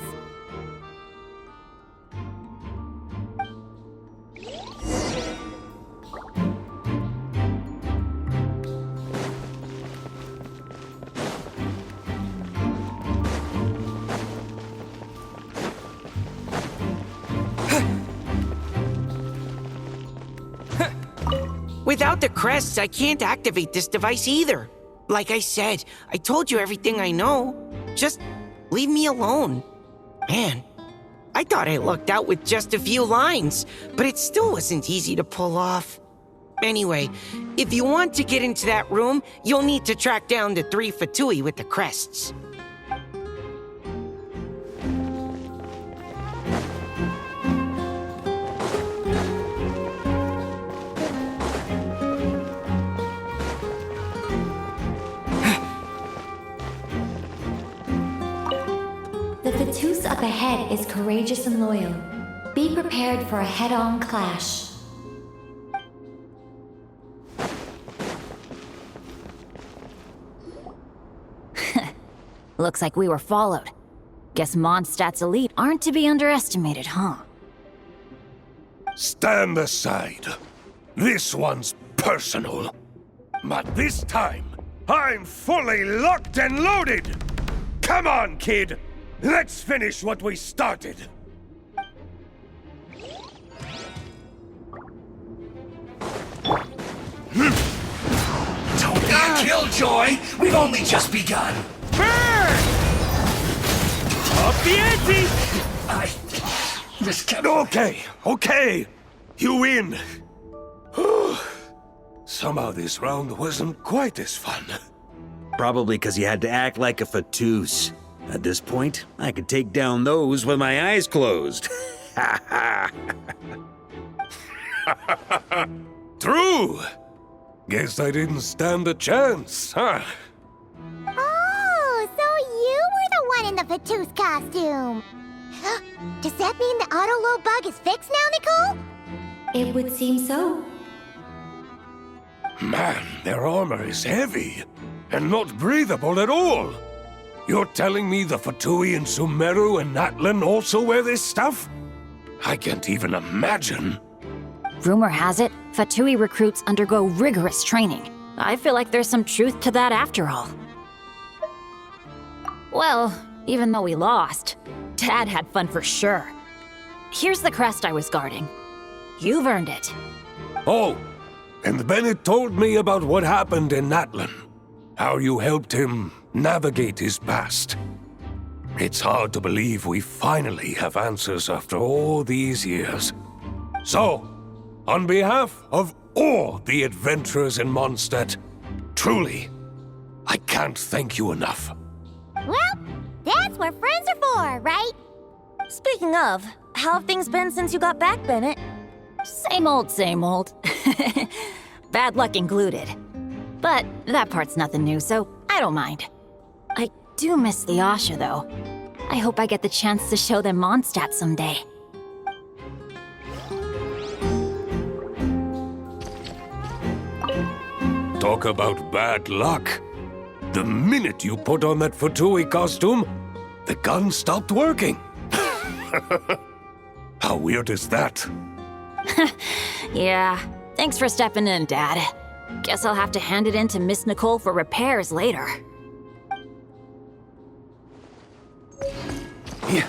Without the crests, I can't activate this device either. Like I said, I told you everything I know. Just leave me alone. Man, I thought I lucked out with just a few lines, but it still wasn't easy to pull off. Anyway, if you want to get into that room, you'll need to track down the 3 Fatui with the crests. The Fatus up ahead is courageous and loyal. Be prepared for a head-on clash. Looks like we were followed. Guess Mondstadt's elite aren't to be underestimated, huh? Stand aside. This one's personal. But this time, I'm fully locked and loaded! Come on, kid! Let's finish what we started! Don't get killjoy! We've only just begun! Burn! Up the ante! I just kept... Okay. You win. Somehow this round wasn't quite as fun. Probably because you had to act like a Fatus. At this point, I could take down those with my eyes closed. Ha ha! True! Guess I didn't stand a chance, huh? Oh, so you were the one in the Fatou's costume. Does that mean the auto-load bug is fixed now, Nicole? It would seem so. Man, their armor is heavy and not breathable at all. You're telling me the Fatui in Sumeru and Natlan also wear this stuff? I can't even imagine. Rumor has it, Fatui recruits undergo rigorous training. I feel like there's some truth to that after all. Well, even though we lost, Dad had fun for sure. Here's the crest I was guarding. You've earned it. Oh, and Bennett told me about what happened in Natlan. How you helped him navigate his past. It's hard to believe we finally have answers after all these years. So, on behalf of all the adventurers in Mondstadt, truly, I can't thank you enough. Well, that's what friends are for, right? Speaking of, how have things been since you got back, Bennett? Same old, same old. Bad luck included. But that part's nothing new, so I don't mind. I do miss the Asha, though. I hope I get the chance to show them Mondstadt someday. Talk about bad luck. The minute you put on that Fatui costume, the gun stopped working. How weird is that? Yeah, thanks for stepping in, Dad. Guess I'll have to hand it in to Miss Nicole for repairs later. Yeah.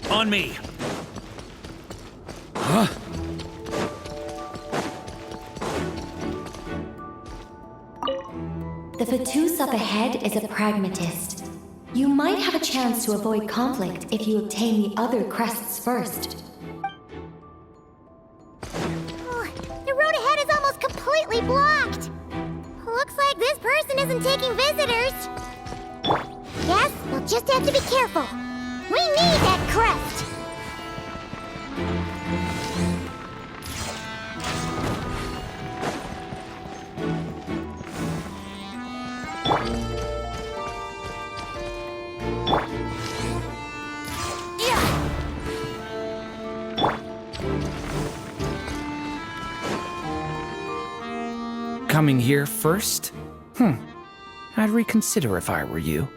On me! Huh? The Fatous up ahead is a pragmatist. You might have a chance to avoid conflict if you obtain the other crests first. The road ahead is almost completely blocked. Looks like this person isn't taking visitors. Guess we'll just have to be careful. We need that crest. Coming here first? I'd reconsider if I were you.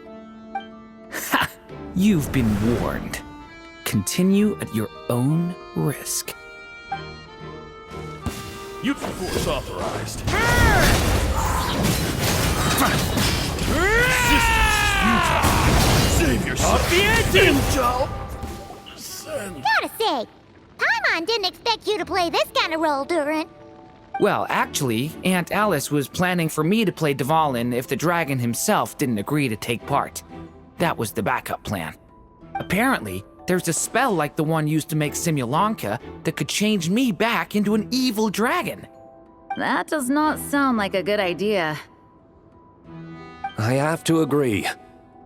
Ha! You've been warned. Continue at your own risk. Use the force authorized. Save yourself. Gotta say, Paimon didn't expect you to play this kind of role, Durin. Well, actually, Aunt Alice was planning for me to play Dvalin if the dragon himself didn't agree to take part. That was the backup plan. Apparently, there's a spell like the one used to make Simulanka that could change me back into an evil dragon. That does not sound like a good idea. I have to agree.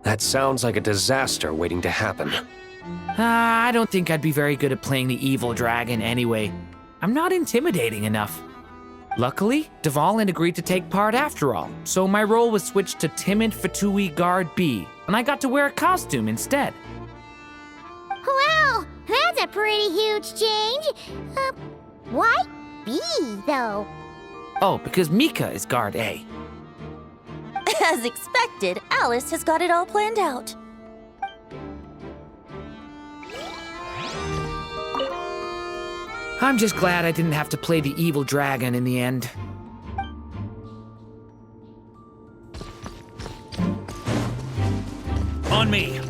That sounds like a disaster waiting to happen. I don't think I'd be very good at playing the evil dragon anyway. I'm not intimidating enough. Luckily, Dvalin agreed to take part after all, so my role was switched to timid Fatui Guard B, and I got to wear a costume instead. Wow, that's a pretty huge change. Why B, though? Oh, because Mika is Guard A. As expected, Alice has got it all planned out. I'm just glad I didn't have to play the evil dragon in the end. On me!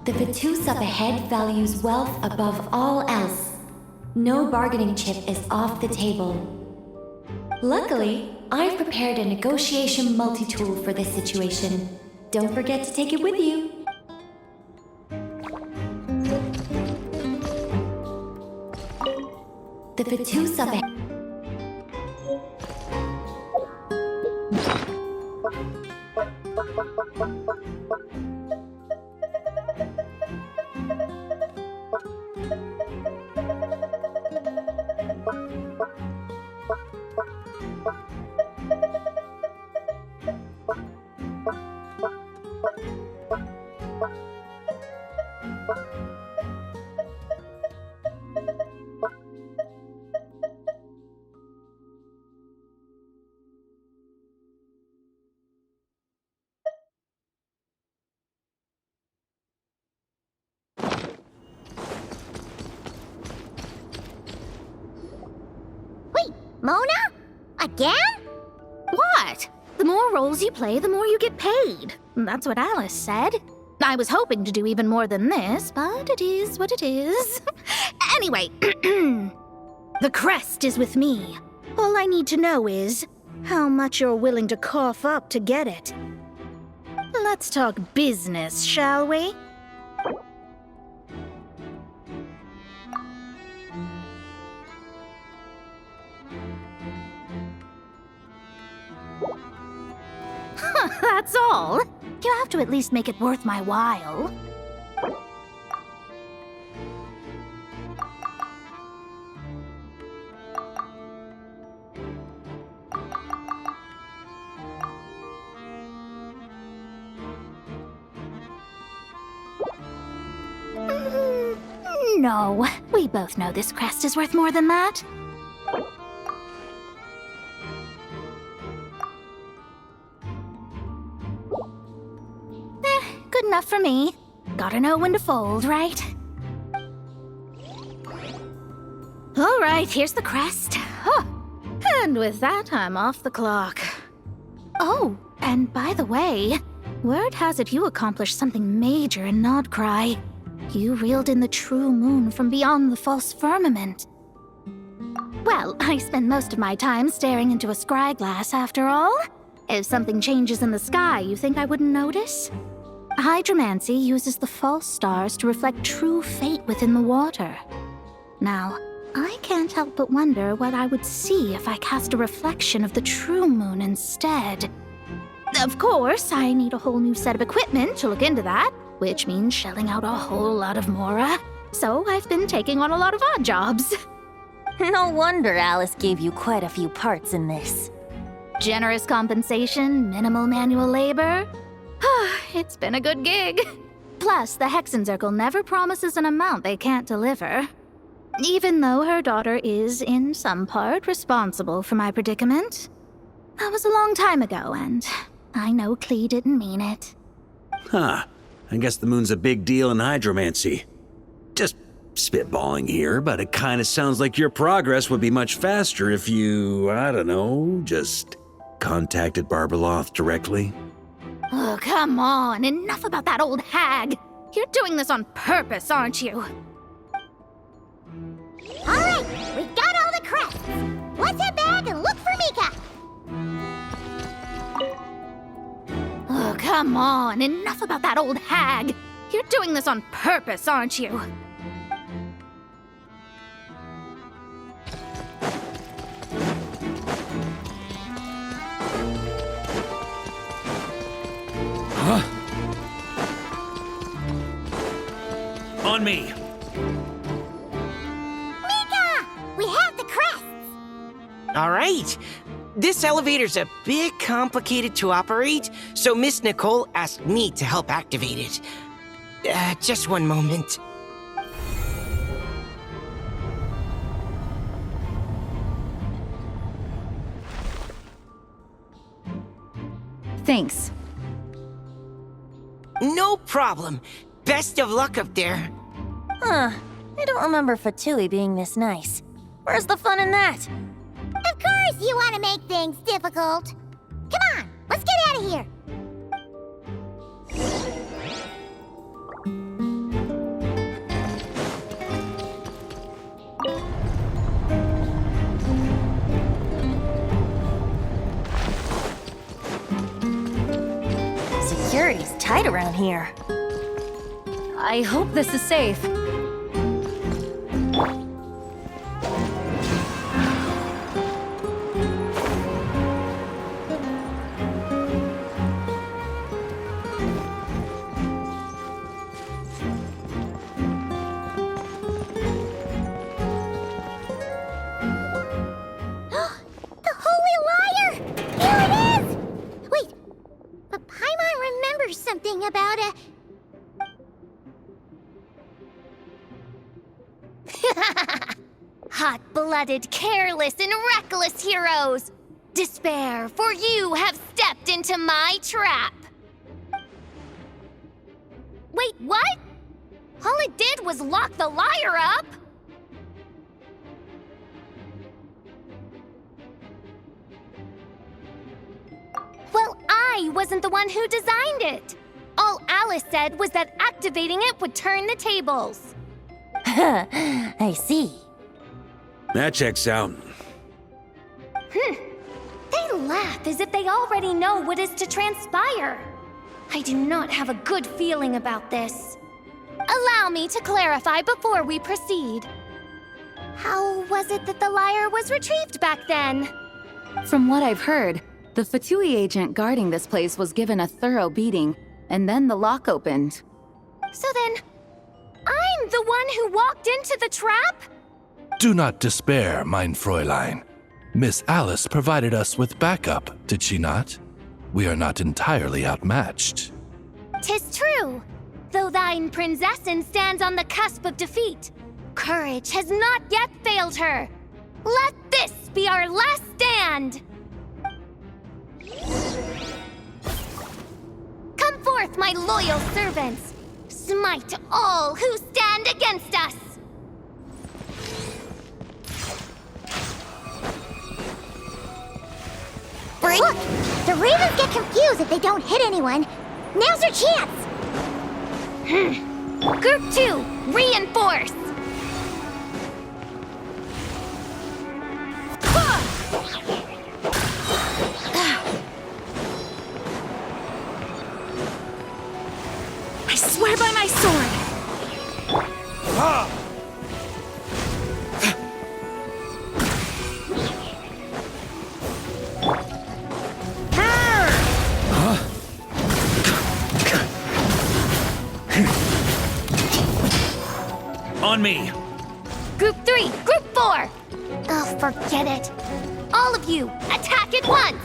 The Fatous up ahead values wealth above all else. No bargaining chip is off the table. Luckily, I've prepared a negotiation multi-tool for this situation. Don't forget to take it with you. The Fatu sub. Mona? Again? What? The more roles you play, the more you get paid. That's what Alice said. I was hoping to do even more than this, but it is what it is. Anyway, the crest is with me. All I need to know is how much you're willing to cough up to get it. Let's talk business, shall we? That's all. You have to at least make it worth my while. No, we both know this crest is worth more than that. Good enough for me. Gotta know when to fold, right? All right, here's the crest. Huh. And with that, I'm off the clock. Oh, and by the way, word has it you accomplished something major in Nodcry. You reeled in the true moon from beyond the false firmament. Well, I spend most of my time staring into a scry glass after all. If something changes in the sky, you think I wouldn't notice? Hydromancy uses the false stars to reflect true fate within the water. Now, I can't help but wonder what I would see if I cast a reflection of the true moon instead. Of course, I need a whole new set of equipment to look into that, which means shelling out a whole lot of mora. So I've been taking on a lot of odd jobs. No wonder Alice gave you quite a few parts in this. Generous compensation, minimal manual labor. It's been a good gig. Plus, the Hexencircle never promises an amount they can't deliver. Even though her daughter is, in some part, responsible for my predicament. That was a long time ago, and I know Klee didn't mean it. Huh. I guess the moon's a big deal in hydromancy. Just spitballing here, but it kinda sounds like your progress would be much faster if you, I don't know, just contacted Barbeloth directly. Oh, come on. Enough about that old hag. You're doing this on purpose, aren't you? All right, we got all the crests. Let's head back and look for Mika. Oh, come on. Enough about that old hag. You're doing this on purpose, aren't you? Huh? On me. Mika! We have the crests! All right. This elevator's a bit complicated to operate, so Miss Nicole asked me to help activate it. Just one moment. Thanks. No problem. Best of luck up there. Huh. I don't remember Fatui being this nice. Where's the fun in that? Of course you want to make things difficult. Come on, let's get out of here. Security's tight around here. I hope this is safe. The Holy Liar! Here it is! Wait, but Paimon remembers something about a... Hot-blooded, careless, and reckless heroes! Despair, for you have stepped into my trap! Wait, what? All it did was lock the liar up! Well, I wasn't the one who designed it! All Alice said was that activating it would turn the tables. I see. That checks out. They laugh as if they already know what is to transpire. I do not have a good feeling about this. Allow me to clarify before we proceed. How was it that the liar was retrieved back then? From what I've heard, the Fatui agent guarding this place was given a thorough beating, and then the lock opened. So then, I'm the one who walked into the trap? Do not despair, mein Fräulein. Miss Alice provided us with backup, did she not? We are not entirely outmatched. 'Tis true. Though thine Prinzessin stands on the cusp of defeat, courage has not yet failed her. Let this be our last stand! Come forth, my loyal servants! Smite all who stand against us! Look! The Ravens get confused if they don't hit anyone. Now's your chance! Group 2, reinforce! I swear by my sword! On me! Group 3, Group 4! Oh, forget it. All of you, attack at once!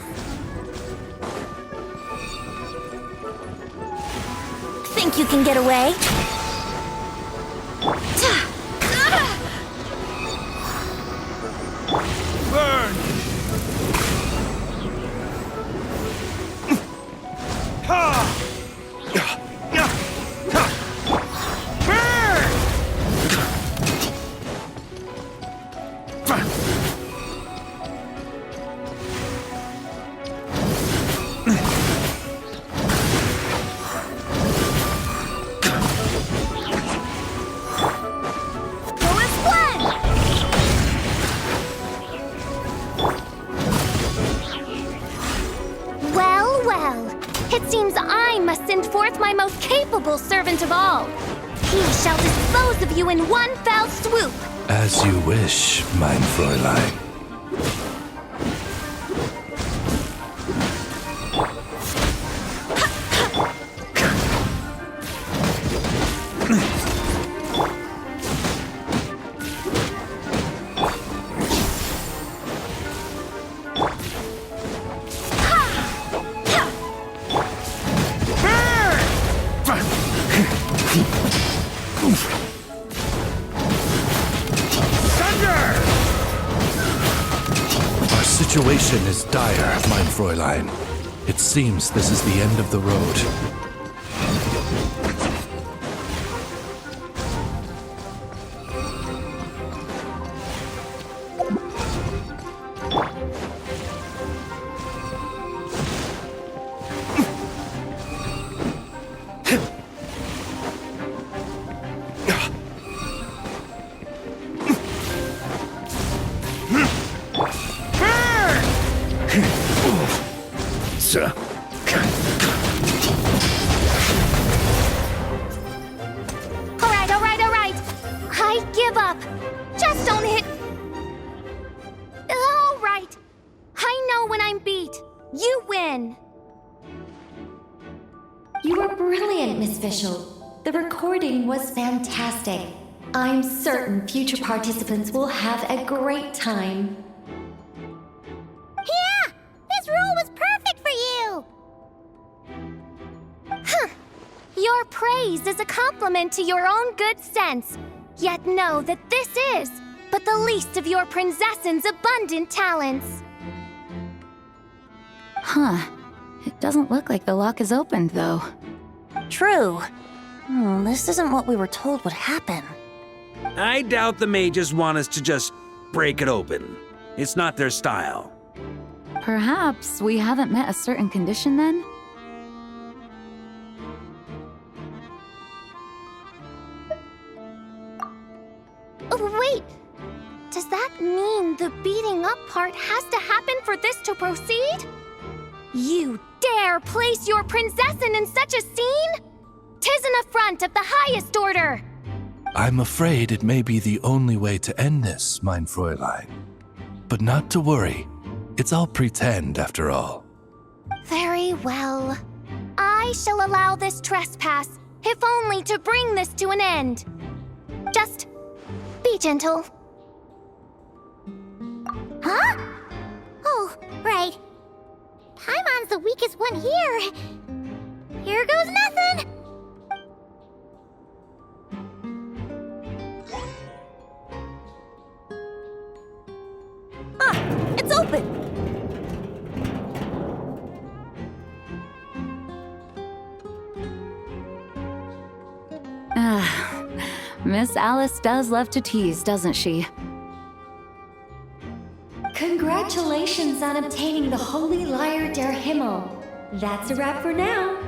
Think you can get away? Burn! Ha! It seems I must send forth my most capable servant of all. He shall dispose of you in one fell swoop. As you wish, mein Fräulein. The situation is dire, mein Fräulein. It seems this is the end of the road. You were brilliant, Miss Fischl. The recording was fantastic. I'm certain future participants will have a great time. Yeah! This role was perfect for you! Huh. Your praise is a compliment to your own good sense. Yet know that this is but the least of your princess's abundant talents. Huh. It doesn't look like the lock is opened, though. True. This isn't what we were told would happen. I doubt the mages want us to just break it open. It's not their style. Perhaps we haven't met a certain condition then? Oh, wait! Does that mean the beating up part has to happen for this to proceed? You dare place your princessin in such a scene? 'Tis an affront of the highest order! I'm afraid it may be the only way to end this, mein Fräulein. But not to worry. It's all pretend, after all. Very well. I shall allow this trespass, if only to bring this to an end. Just be gentle. Huh? Oh, right. Paimon's the weakest one here. Here goes nothing! It's open! Miss Alice does love to tease, doesn't she? Congratulations on obtaining the Holy Lyre der Himmel. That's a wrap for now.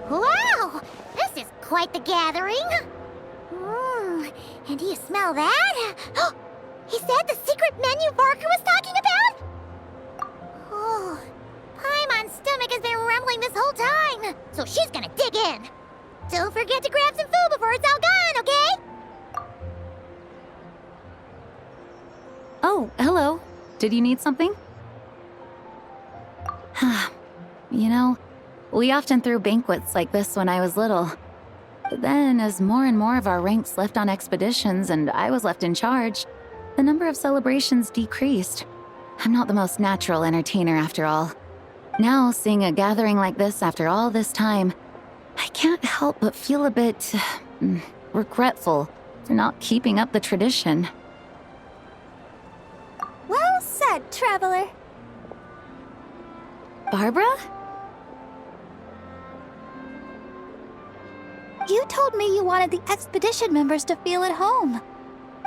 Wow! This is quite the gathering. And do you smell that? Is that the secret menu Barker was talking about? Oh, Paimon's stomach has been rumbling this whole time, so she's gonna dig in. Don't forget to grab some food before it's all gone, okay? Oh, hello. Did you need something? You know, we often threw banquets like this when I was little. But then, as more and more of our ranks left on expeditions and I was left in charge, the number of celebrations decreased. I'm not the most natural entertainer after all. Now, seeing a gathering like this after all this time, I can't help but feel a bit regretful for not keeping up the tradition. Well said, traveler. Barbara? You told me you wanted the expedition members to feel at home.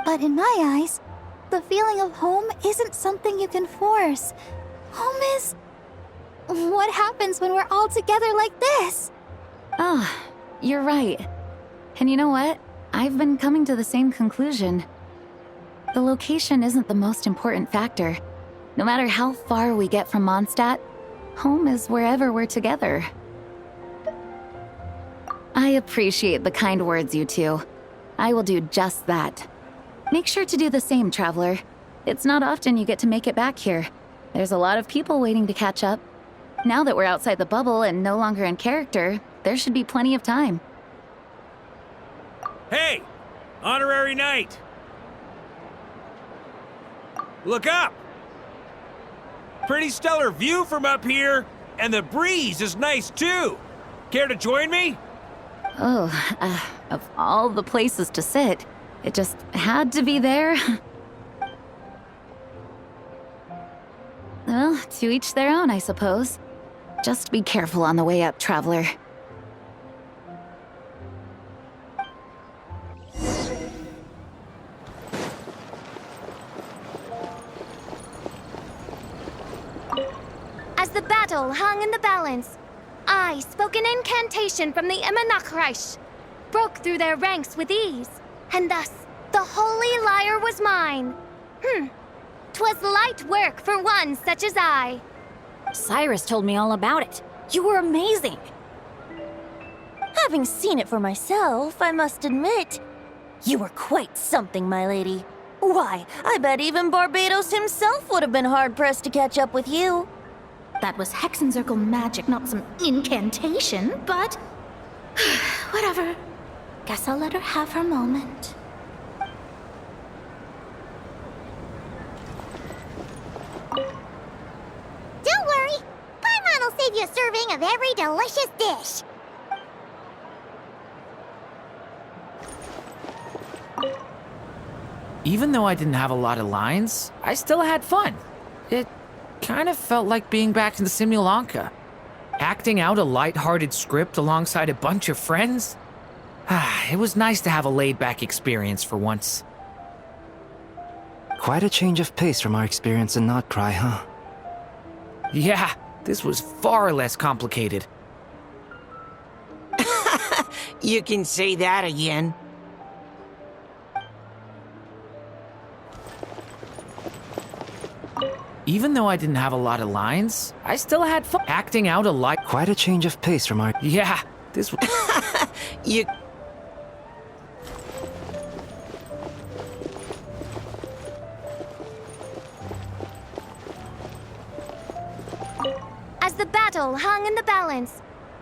But in my eyes, the feeling of home isn't something you can force. Home is... what happens when we're all together like this? Ah, you're right. And you know what? I've been coming to the same conclusion. The location isn't the most important factor. No matter how far we get from Mondstadt, home is wherever we're together. I appreciate the kind words, you two. I will do just that. Make sure to do the same, traveler. It's not often you get to make it back here. There's a lot of people waiting to catch up. Now that we're outside the bubble and no longer in character, there should be plenty of time. Hey! Honorary knight! Look up! Pretty stellar view from up here, and the breeze is nice too. Care to join me? Oh, of all the places to sit, it just had to be there. Well, to each their own, I suppose. Just be careful on the way up, traveler. As the battle hung in the balance, I spoke an incantation from the Emanachreich, broke through their ranks with ease, and thus the Holy Lyre was mine. 'Twas light work for one such as I. Cyrus told me all about it. You were amazing. Having seen it for myself, I must admit, you were quite something, my lady. Why, I bet even Barbados himself would have been hard-pressed to catch up with you. That was Hexencircle magic, not some incantation, but... whatever. Guess I'll let her have her moment. Don't worry. Paimon will save you a serving of every delicious dish. Even though I didn't have a lot of lines, I still had fun. It kind of felt like being back in the Simulanka. Acting out a light-hearted script alongside a bunch of friends. It was nice to have a laid-back experience for once. Quite a change of pace from our experience in Not Cry, huh? Yeah, this was far less complicated. You can say that again. Even though I didn't have a lot of lines, I still had fun acting out a light. Quite a change of pace from our. Yeah, this was. You. As the battle hung in the balance,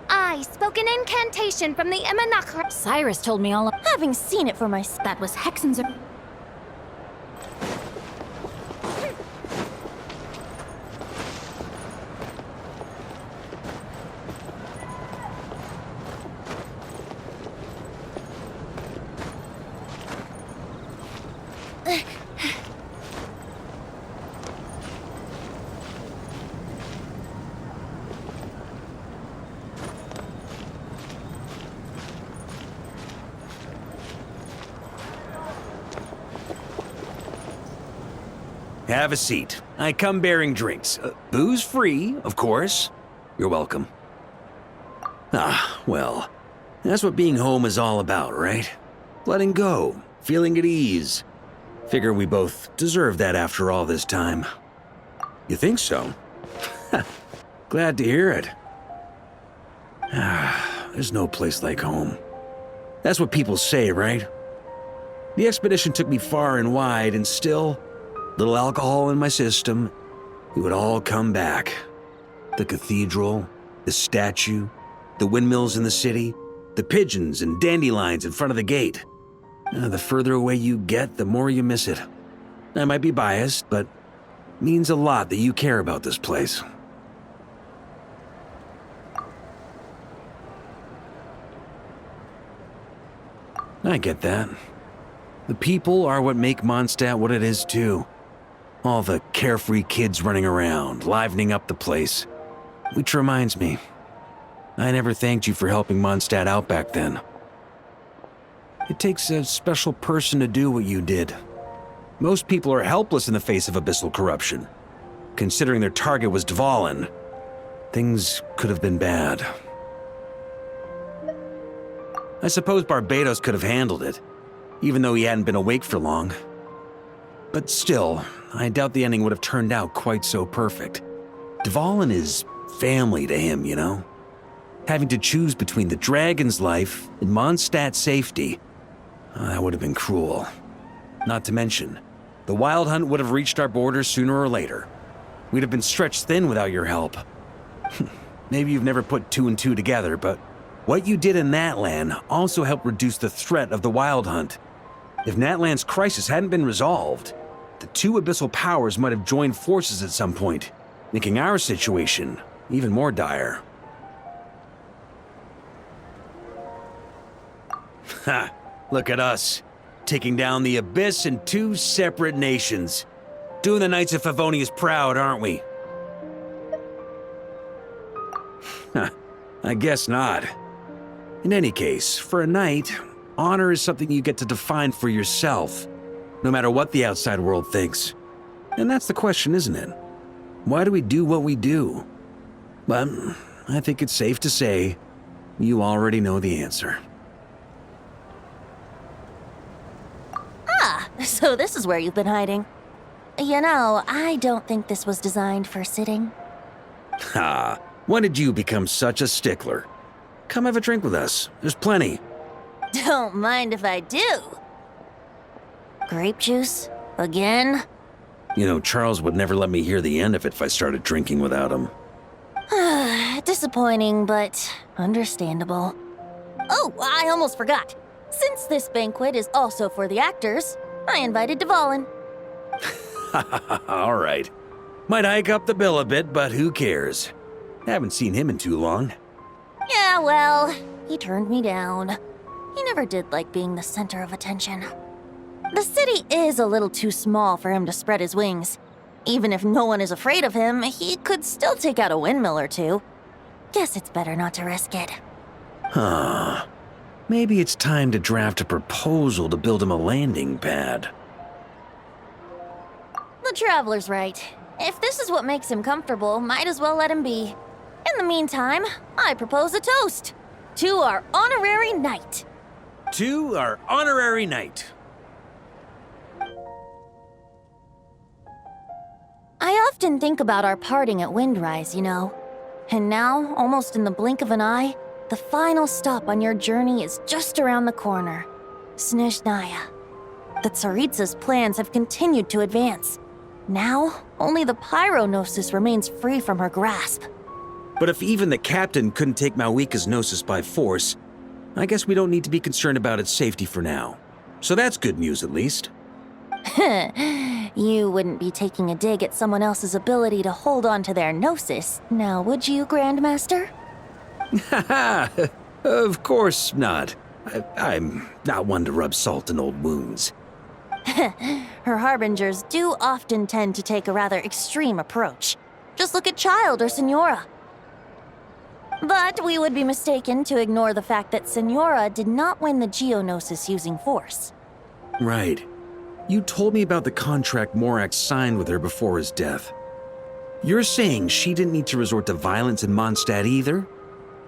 I spoke an incantation from the Imanakra. Cyrus told me all. Having seen it for myself. That was Hexencircle. Have a seat. I come bearing drinks. Booze free, of course. You're welcome. Well, that's what being home is all about, right? Letting go, feeling at ease. Figure we both deserve that after all this time. You think so? Glad to hear it. There's no place like home. That's what people say, right? The expedition took me far and wide, and still, little alcohol in my system, it would all come back. The cathedral, the statue, the windmills in the city, the pigeons and dandelions in front of the gate. The further away you get, the more you miss it. I might be biased, but it means a lot that you care about this place. I get that. The people are what make Mondstadt what it is, too. All the carefree kids running around, livening up the place. Which reminds me, I never thanked you for helping Mondstadt out back then. It takes a special person to do what you did. Most people are helpless in the face of abyssal corruption. Considering their target was Dvalin, things could have been bad. I suppose Barbados could have handled it, even though he hadn't been awake for long. But still, I doubt the ending would have turned out quite so perfect. Dvalin is family to him, you know? Having to choose between the dragon's life and Mondstadt's safety, that would have been cruel. Not to mention, the Wild Hunt would have reached our borders sooner or later. We'd have been stretched thin without your help. Maybe you've never put two and two together, but what you did in Natlan also helped reduce the threat of the Wild Hunt. If Natlan's crisis hadn't been resolved, the two abyssal powers might have joined forces at some point, making our situation even more dire. Ha! Look at us, taking down the Abyss in two separate nations. Doing the Knights of Favonius proud, aren't we? I guess not. In any case, for a knight, honor is something you get to define for yourself, no matter what the outside world thinks. And that's the question, isn't it? Why do we do what we do? But I think it's safe to say you already know the answer. So this is where you've been hiding. You know, I don't think this was designed for sitting. Ha! When did you become such a stickler? Come have a drink with us. There's plenty. Don't mind if I do. Grape juice? Again? You know, Charles would never let me hear the end of it if I started drinking without him. Disappointing, but understandable. Oh, I almost forgot. Since this banquet is also for the actors, I invited Dvalin. All right. Might hike up the bill a bit, but who cares? Haven't seen him in too long. Yeah, well, he turned me down. He never did like being the center of attention. The city is a little too small for him to spread his wings. Even if no one is afraid of him, he could still take out a windmill or two. Guess it's better not to risk it. Huh. Maybe it's time to draft a proposal to build him a landing pad. The Traveler's right. If this is what makes him comfortable, might as well let him be. In the meantime, I propose a toast to our honorary knight. To our honorary knight. I often think about our parting at Windrise, you know. And now, almost in the blink of an eye, the final stop on your journey is just around the corner. Snezhnaya. The Tsaritsa's plans have continued to advance. Now, only the Pyronosis remains free from her grasp. But if even the captain couldn't take Malwika's Gnosis by force, I guess we don't need to be concerned about its safety for now. So that's good news, at least. You wouldn't be taking a dig at someone else's ability to hold on to their Gnosis, now would you, Grandmaster? Haha, of course not. I'm not one to rub salt in old wounds. Her harbingers do often tend to take a rather extreme approach. Just look at Child or Senora. But we would be mistaken to ignore the fact that Senora did not win the Geonosis using force. Right. You told me about the contract Morax signed with her before his death. You're saying she didn't need to resort to violence in Mondstadt either?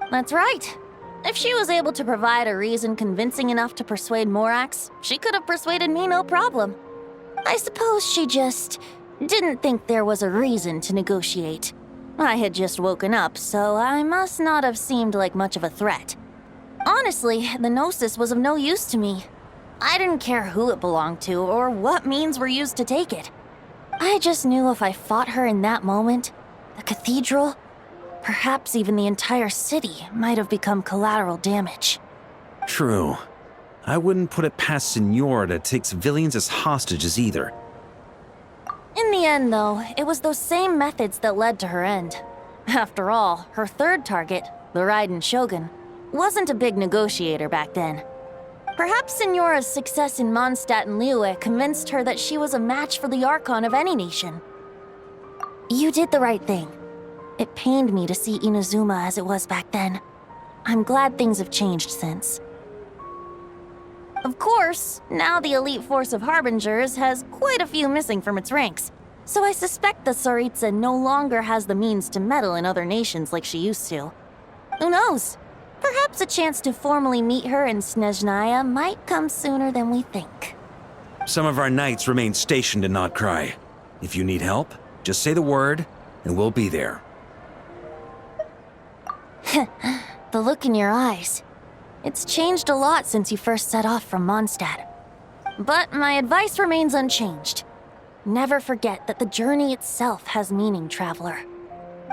That's right. If she was able to provide a reason convincing enough to persuade Morax, she could have persuaded me no problem. I suppose she just didn't think there was a reason to negotiate. I had just woken up, so I must not have seemed like much of a threat. Honestly, the Gnosis was of no use to me. I didn't care who it belonged to or what means were used to take it. I just knew if I fought her in that moment, the cathedral, perhaps even the entire city, might have become collateral damage. True. I wouldn't put it past Senora to take civilians as hostages either. In the end, though, it was those same methods that led to her end. After all, her third target, the Raiden Shogun, wasn't a big negotiator back then. Perhaps Senora's success in Mondstadt and Liyue convinced her that she was a match for the Archon of any nation. You did the right thing. It pained me to see Inazuma as it was back then. I'm glad things have changed since. Of course, now the elite force of Harbingers has quite a few missing from its ranks, so I suspect the Tsaritsa no longer has the means to meddle in other nations like she used to. Who knows? Perhaps a chance to formally meet her in Snezhnaya might come sooner than we think. Some of our knights remain stationed in Not Cry. If you need help, just say the word, and we'll be there. The look in your eyes. It's changed a lot since you first set off from Mondstadt. But my advice remains unchanged. Never forget that the journey itself has meaning, traveler.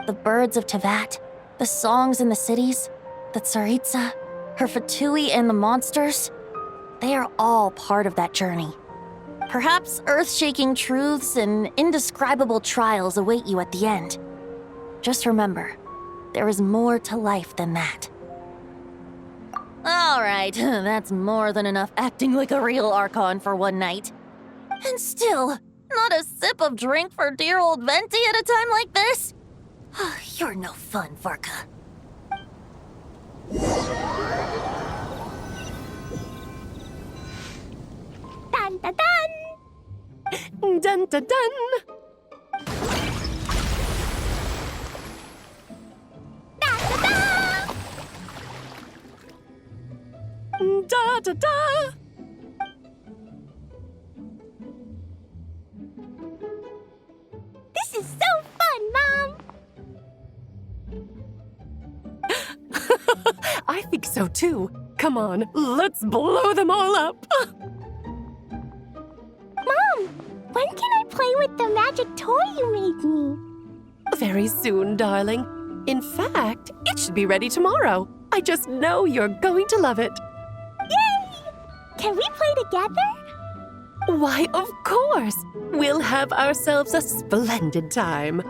The birds of Tevat, the songs in the cities, the Tsaritsa, her Fatui and the monsters, they are all part of that journey. Perhaps earth-shaking truths and indescribable trials await you at the end. Just remember, there is more to life than that. All right, that's more than enough acting like a real Archon for one night. And still, not a sip of drink for dear old Venti at a time like this? You're no fun, Varka. Dun dun dun! Dun dun dun! Da da da! I think so too. Come on, let's blow them all up. Mom, when can I play with the magic toy you made me? Very soon, darling. In fact, it should be ready tomorrow. I just know you're going to love it. Yay! Can we play together? Why, of course! We'll have ourselves a splendid time.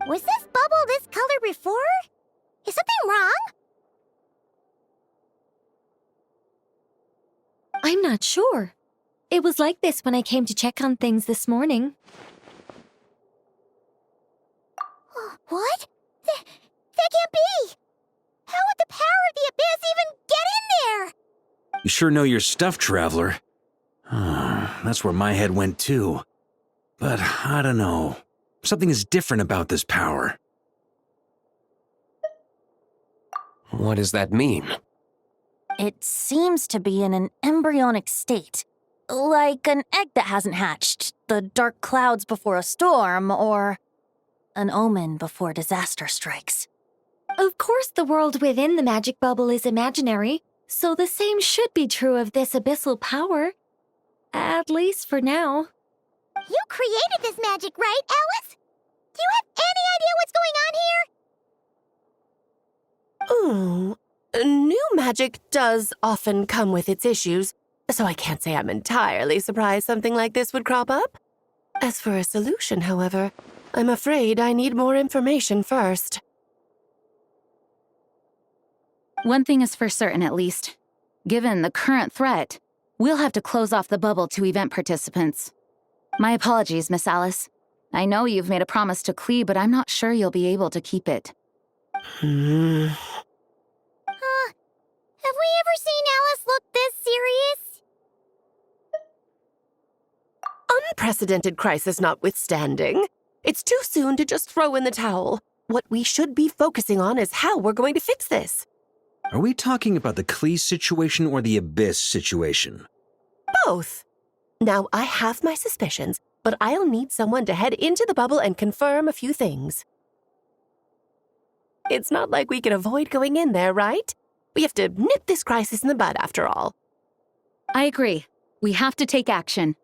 Was this bubble this color before? Is something wrong? I'm not sure. It was like this when I came to check on things this morning. What? That can't be! How would the power of the abyss even get in there? You sure know your stuff, Traveler. That's where my head went too. But I don't know. Something is different about this power. What does that mean? It seems to be in an embryonic state. Like an egg that hasn't hatched, the dark clouds before a storm, or an omen before disaster strikes. Of course, the world within the magic bubble is imaginary, so the same should be true of this abyssal power. At least for now. You created this magic, right, Alice? Do you have any idea what's going on here? Ooh, new magic does often come with its issues, so I can't say I'm entirely surprised something like this would crop up. As for a solution, however, I'm afraid I need more information first. One thing is for certain, at least. Given the current threat, we'll have to close off the bubble to event participants. My apologies, Miss Alice. I know you've made a promise to Klee, but I'm not sure you'll be able to keep it. Have we ever seen Alice look this serious? Unprecedented crisis notwithstanding, it's too soon to just throw in the towel. What we should be focusing on is how we're going to fix this. Are we talking about the Klee situation or the Abyss situation? Both. Now, I have my suspicions, but I'll need someone to head into the bubble and confirm a few things. It's not like we can avoid going in there, right? We have to nip this crisis in the bud, after all. I agree. We have to take action.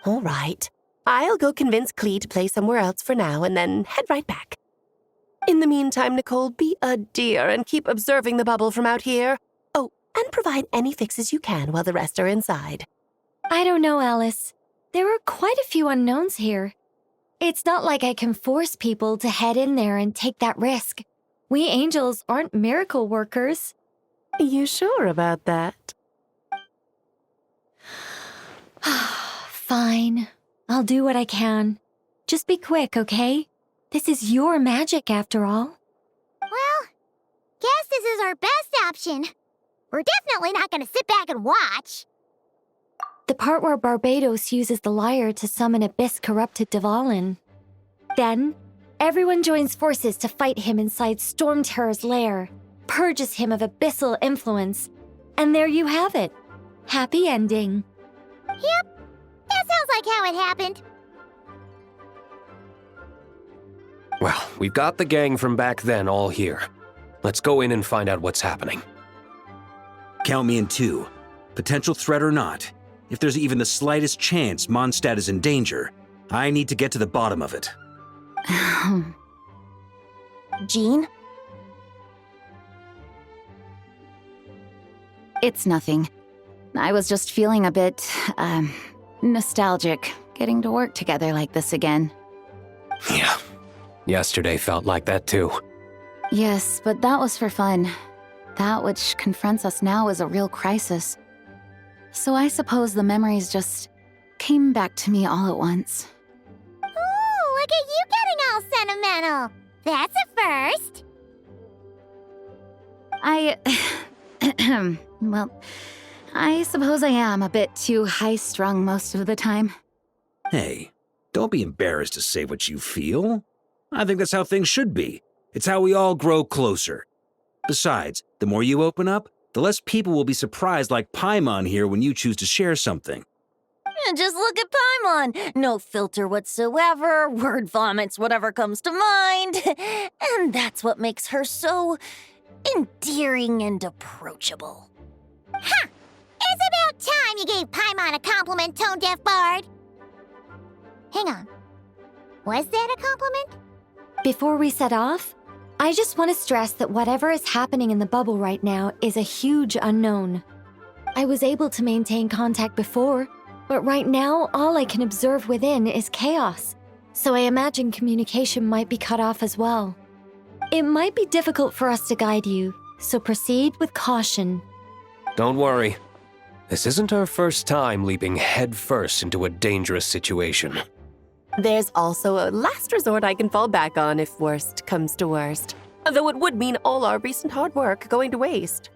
All right. I'll go convince Klee to play somewhere else for now and then head right back. In the meantime, Nicole, be a dear and keep observing the bubble from out here. Oh, and provide any fixes you can while the rest are inside. I don't know, Alice. There are quite a few unknowns here. It's not like I can force people to head in there and take that risk. We angels aren't miracle workers. You sure about that? Fine. I'll do what I can. Just be quick, okay? This is your magic, after all. Well, guess this is our best option. We're definitely not going to sit back and watch. The part where Barbados uses the lyre to summon abyss-corrupted Dvalin. Then, everyone joins forces to fight him inside Storm Terror's lair, purges him of abyssal influence, and there you have it. Happy ending. Yep, that sounds like how it happened. Well, we've got the gang from back then all here. Let's go in and find out what's happening. Count me in too. Potential threat or not, if there's even the slightest chance Mondstadt is in danger, I need to get to the bottom of it. Jean? It's nothing. I was just feeling a bit, nostalgic, getting to work together like this again. Yeah. Yesterday felt like that too. Yes, but that was for fun. That which confronts us now is a real crisis. So I suppose the memories just came back to me all at once. Ooh, look at you getting all sentimental. That's a first. Well, I suppose I am a bit too high-strung most of the time. Hey, don't be embarrassed to say what you feel. I think that's how things should be. It's how we all grow closer. Besides, the more you open up, the less people will be surprised like Paimon here when you choose to share something. Just look at Paimon. No filter whatsoever, word vomits whatever comes to mind. And that's what makes her so endearing and approachable. Ha! It's about time you gave Paimon a compliment, tone-deaf bard. Hang on. Was that a compliment? Before we set off, I just want to stress that whatever is happening in the bubble right now is a huge unknown. I was able to maintain contact before, but right now all I can observe within is chaos, so I imagine communication might be cut off as well. It might be difficult for us to guide you, so proceed with caution. Don't worry. This isn't our first time leaping headfirst into a dangerous situation. There's also a last resort I can fall back on if worst comes to worst. Though it would mean all our recent hard work going to waste.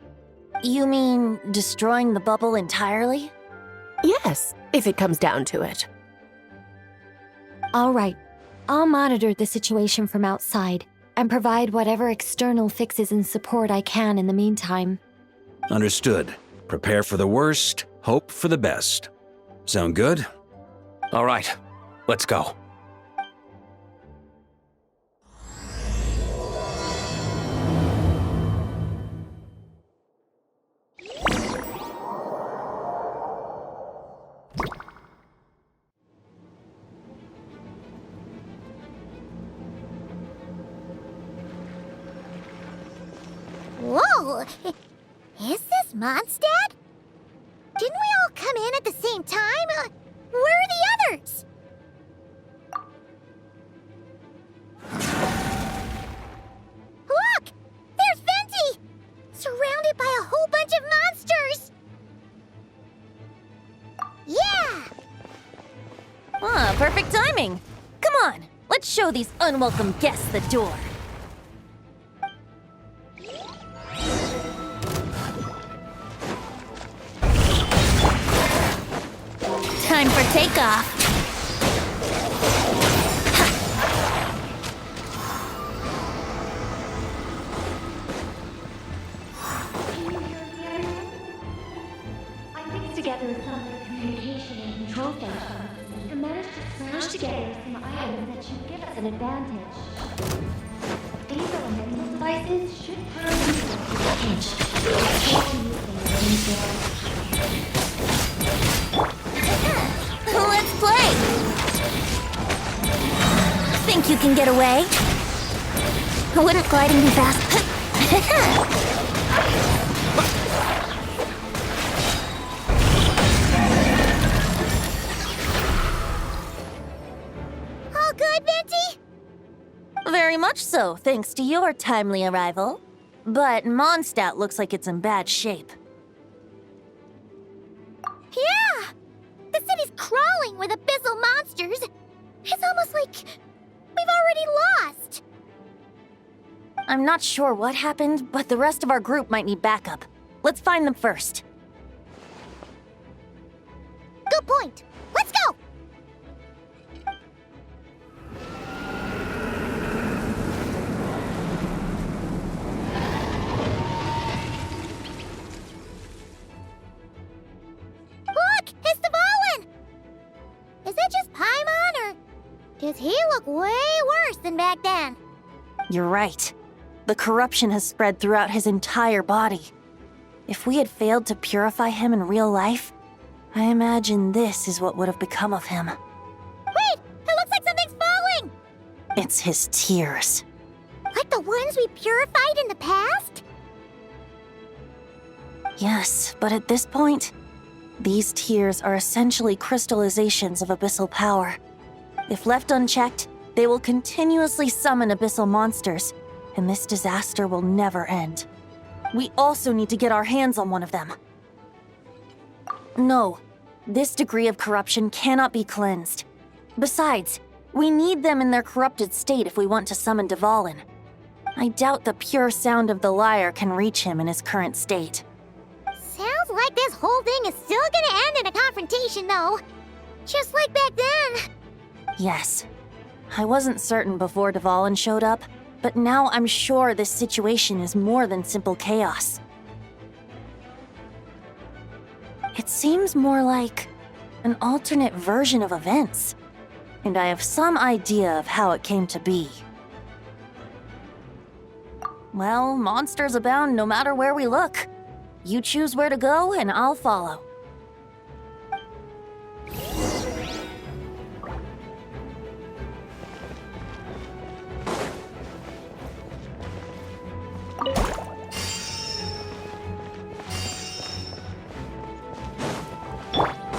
You mean destroying the bubble entirely? Yes, if it comes down to it. All right, I'll monitor the situation from outside and provide whatever external fixes and support I can in the meantime. Understood. Prepare for the worst, hope for the best. Sound good? All right, let's go. Whoa! Is this Mondstadt? Didn't we all come in at the same time? Where are the others? Look! There's Venti! Surrounded by a whole bunch of monsters! Yeah! Ah, perfect timing. Come on, let's show these unwelcome guests the door. Time for takeoff. I mixed together some communication and control functions and managed to smash together some items that should give us an advantage. These elemental devices should turn into a pinch. Let's play! Think you can get away? Wouldn't gliding be fast? All good, Venti? Very much so, thanks to your timely arrival. But Mondstadt looks like it's in bad shape. Yeah! The city's crawling with abyssal monsters. It's almost like we've already lost. I'm not sure what happened, but the rest of our group might need backup. Let's find them first. Good point. Let's go! Look! It's the Fallen! Is look way worse than back then. You're right. The corruption has spread throughout his entire body. If we had failed to purify him in real life, I imagine this is what would have become of him. Wait! It looks like something's falling! It's his tears. Like the ones we purified in the past? Yes, but at this point, these tears are essentially crystallizations of abyssal power. If left unchecked, they will continuously summon abyssal monsters, and this disaster will never end. We also need to get our hands on one of them. No, this degree of corruption cannot be cleansed. Besides, we need them in their corrupted state if we want to summon Dvalin. I doubt the pure sound of the lyre can reach him in his current state. Sounds like this whole thing is still gonna end in a confrontation, though. Just like back then. Yes. I wasn't certain before Dvalin showed up, but now I'm sure this situation is more than simple chaos. It seems more like an alternate version of events, and I have some idea of how it came to be. Well, monsters abound no matter where we look. You choose where to go, and I'll follow.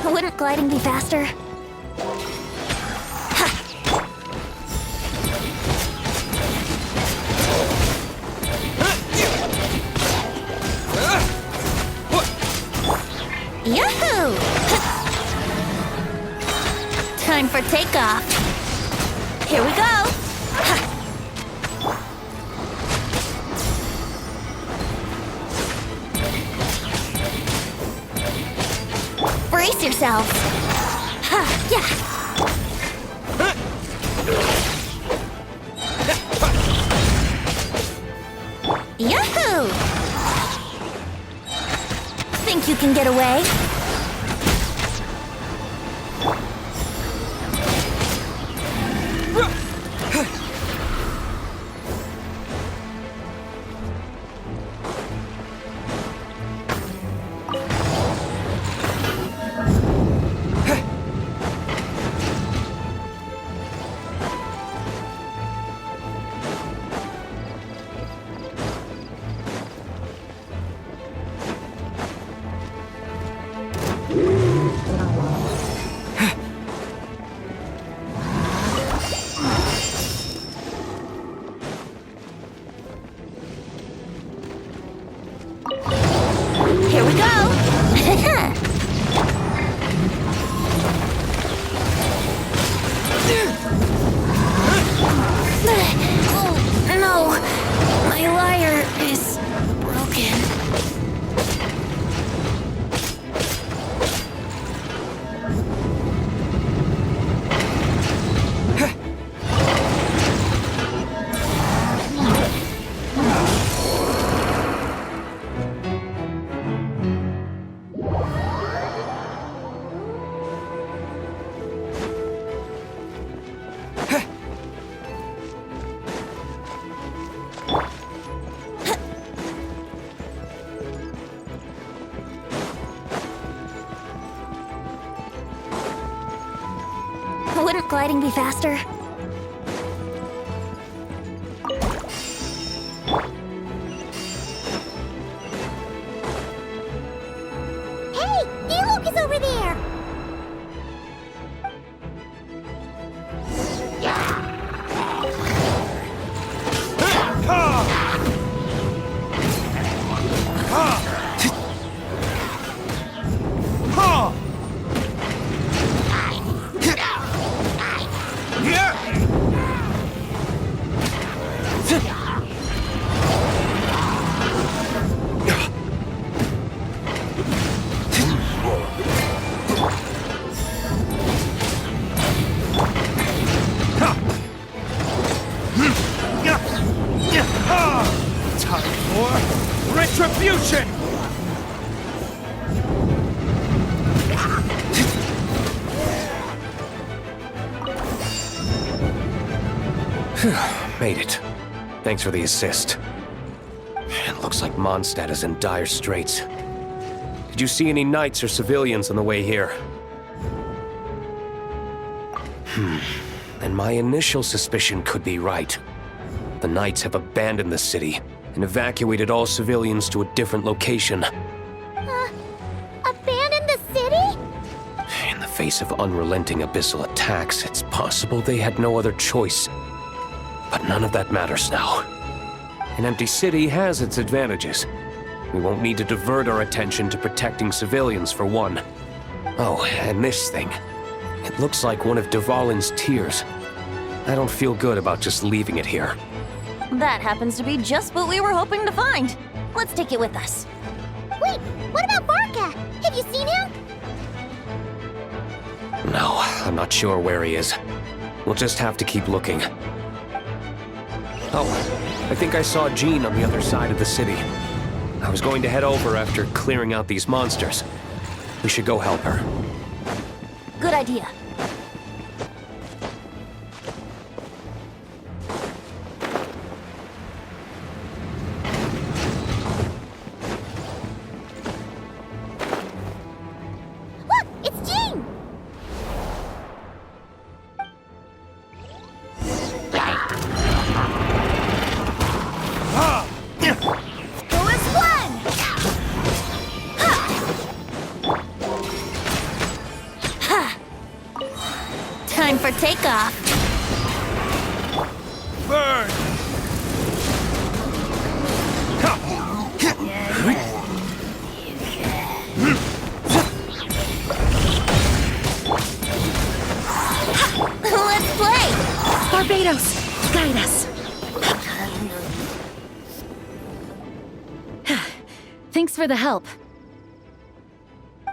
Wouldn't gliding be faster? Yahoo! Time for takeoff. Here we go! Brace yourselves. Yeah. Yahoo! Think you can get away? Here we go. Oh, no. My lyre is broken. Wouldn't gliding be faster? Hey! Alook is over there! Made it. Thanks for the assist. It looks like Mondstadt is in dire straits. Did you see any knights or civilians on the way here? And my initial suspicion could be right. The knights have abandoned the city and evacuated all civilians to a different location. Abandon the city? In the face of unrelenting abyssal attacks, it's possible they had no other choice. But none of that matters now. An empty city has its advantages. We won't need to divert our attention to protecting civilians, for one. Oh, and this thing. It looks like one of Dvalin's tears. I don't feel good about just leaving it here. That happens to be just what we were hoping to find. Let's take it with us. Wait, what about Barca? Have you seen him? No, I'm not sure where he is. We'll just have to keep looking. Oh, I think I saw Jean on the other side of the city. I was going to head over after clearing out these monsters. We should go help her. Good idea. Look, it's Jean! Go as one! Time for takeoff. Burn! Let's play! Barbados, guide us. Thanks for the help.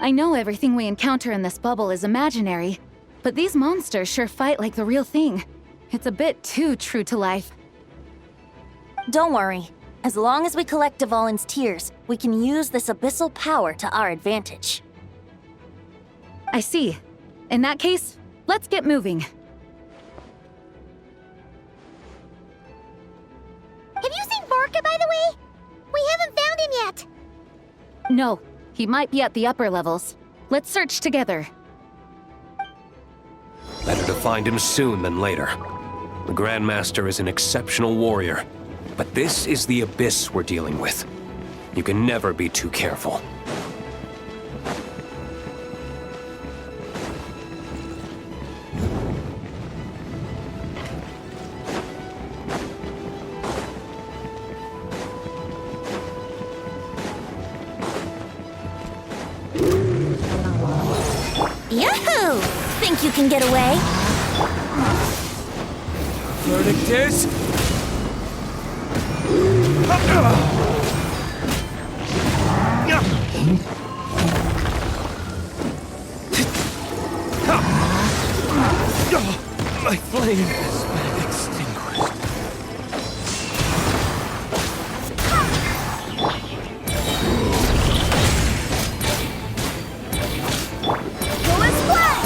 I know everything we encounter in this bubble is imaginary, but these monsters sure fight like the real thing. It's a bit too true to life. Don't worry. As long as we collect Dvalin's tears, we can use this abyssal power to our advantage. I see. In that case, let's get moving. Have you seen Barca, by the way? We haven't found him yet. No, he might be at the upper levels. Let's search together. Better to find him soon than later. The Grandmaster is an exceptional warrior, but this is the abyss we're dealing with. You can never be too careful. Yahoo! Think you can get away? Verdict is... My flame has been extinguished. Go as one!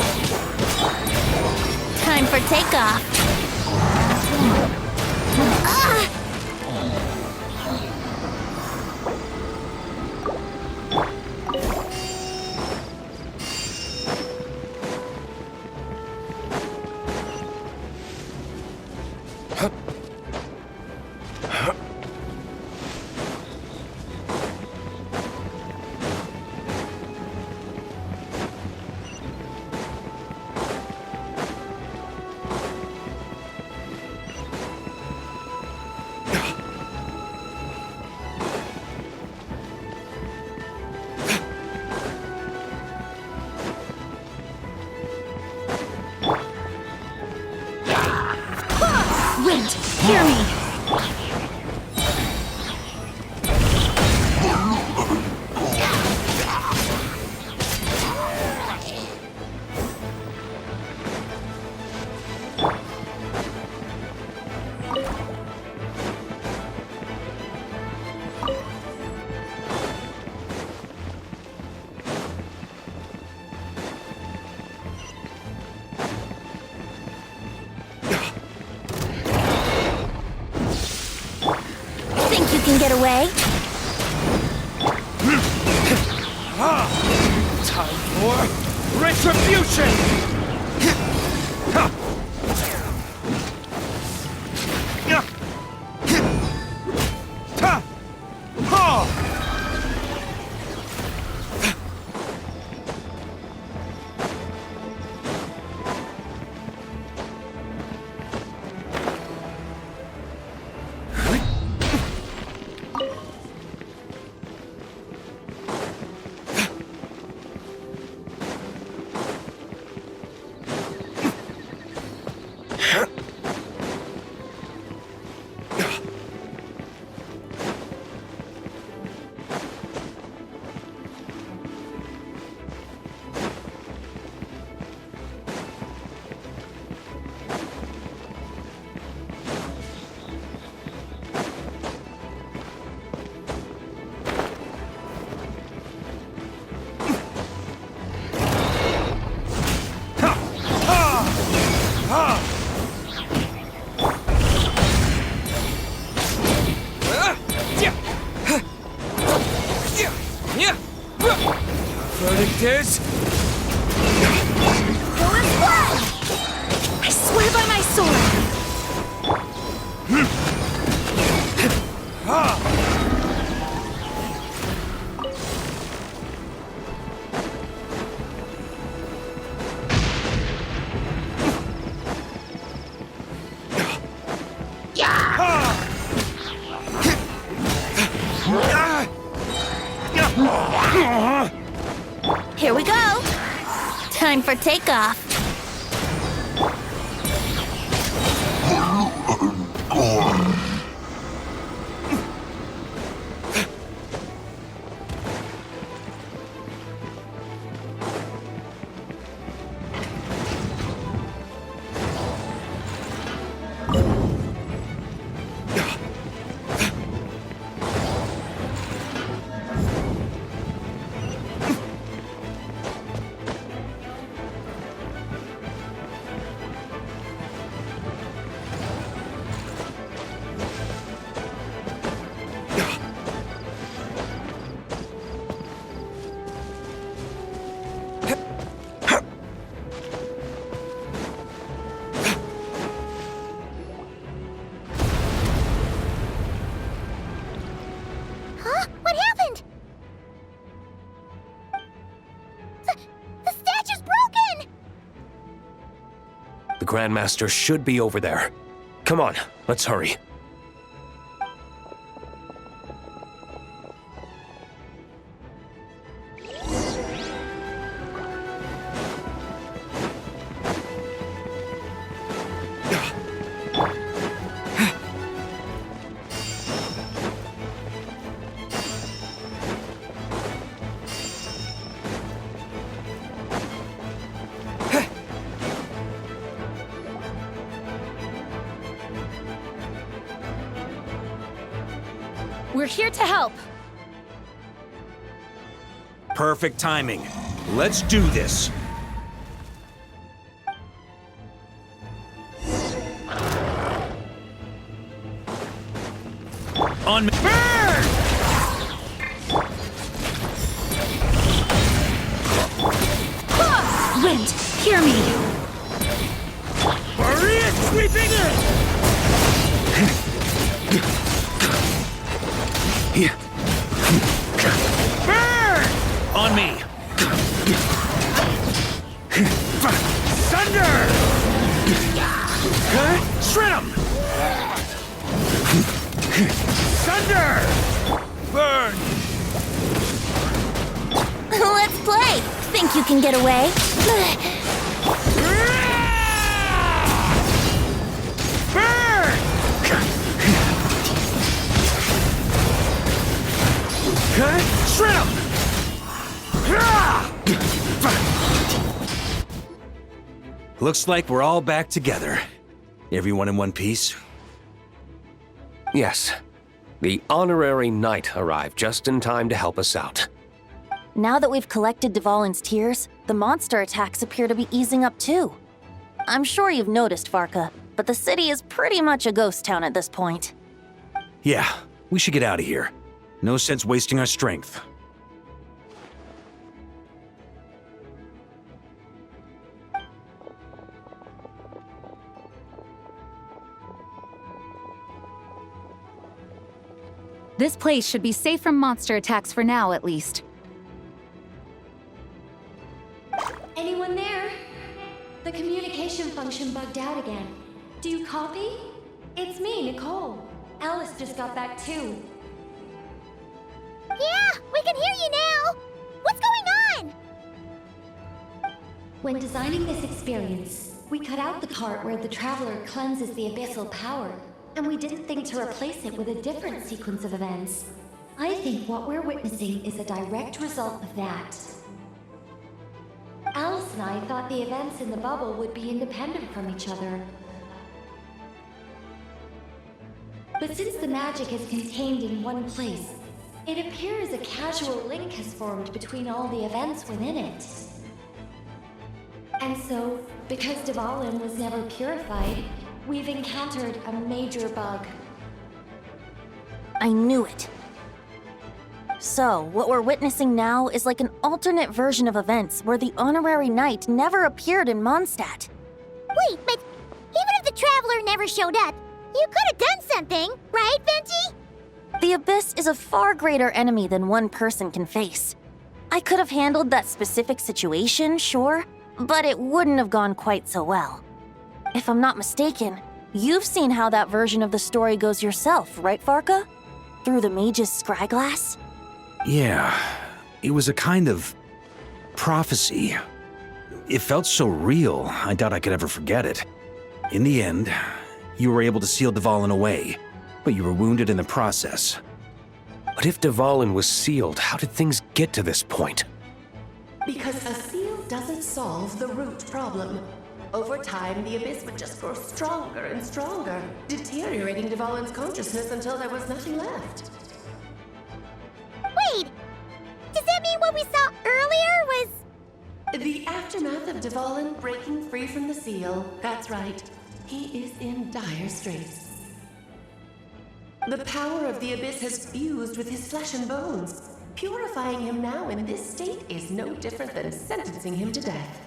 Time for takeoff. Wind, hear me! away? Time for retribution! Verdict is... Go as well! I swear by my sword! Here we go. Time for takeoff. The Grandmaster should be over there. Come on, let's hurry. We're here to help. Perfect timing. Let's do this. On me. Burn! Wind, hear me! Maria sweeping in! Burn! On me. Thunder! Shred 'em! Thunder! Burn! Let's play. Think you can get away? Burn! Shred 'em! Looks like we're all back together. Everyone in one piece? Yes. The honorary knight arrived just in time to help us out. Now that we've collected Dvalin's tears, the monster attacks appear to be easing up too. I'm sure you've noticed, Varka, but the city is pretty much a ghost town at this point. Yeah, We should get out of here. No sense wasting our strength. This place should be safe from monster attacks for now, at least. Anyone there? The communication function bugged out again. Do you copy? It's me, Nicole. Alice just got back too. Yeah, we can hear you now! What's going on? When designing this experience, we cut out the part where the Traveler cleanses the abyssal power, and we didn't think to replace it with a different sequence of events. I think what we're witnessing is a direct result of that. Alice and I thought the events in the bubble would be independent from each other. But since the magic is contained in one place, it appears a casual link has formed between all the events within it. And so, because Dvalin was never purified, we've encountered a major bug. I knew it. So, what we're witnessing now is like an alternate version of events where the honorary knight never appeared in Mondstadt. Wait, but even if the Traveler never showed up, you could have done something, right, Venti? The Abyss is a far greater enemy than one person can face. I could have handled that specific situation, sure, but it wouldn't have gone quite so well. If I'm not mistaken, you've seen how that version of the story goes yourself, right, Farka? Through the mage's scryglass? Yeah, it was a kind of prophecy. It felt so real, I doubt I could ever forget it. In the end, you were able to seal Dvalin away, but you were wounded in the process. But if Dvalin was sealed, how did things get to this point? Because a seal doesn't solve the root problem. Over time, the Abyss would just grow stronger and stronger, deteriorating Dvalin's consciousness until there was nothing left. Wait! Does that mean what we saw earlier was... The aftermath of Dvalin breaking free from the seal. That's right. He is in dire straits. The power of the Abyss has fused with his flesh and bones. Purifying him now in this state is no different than sentencing him to death.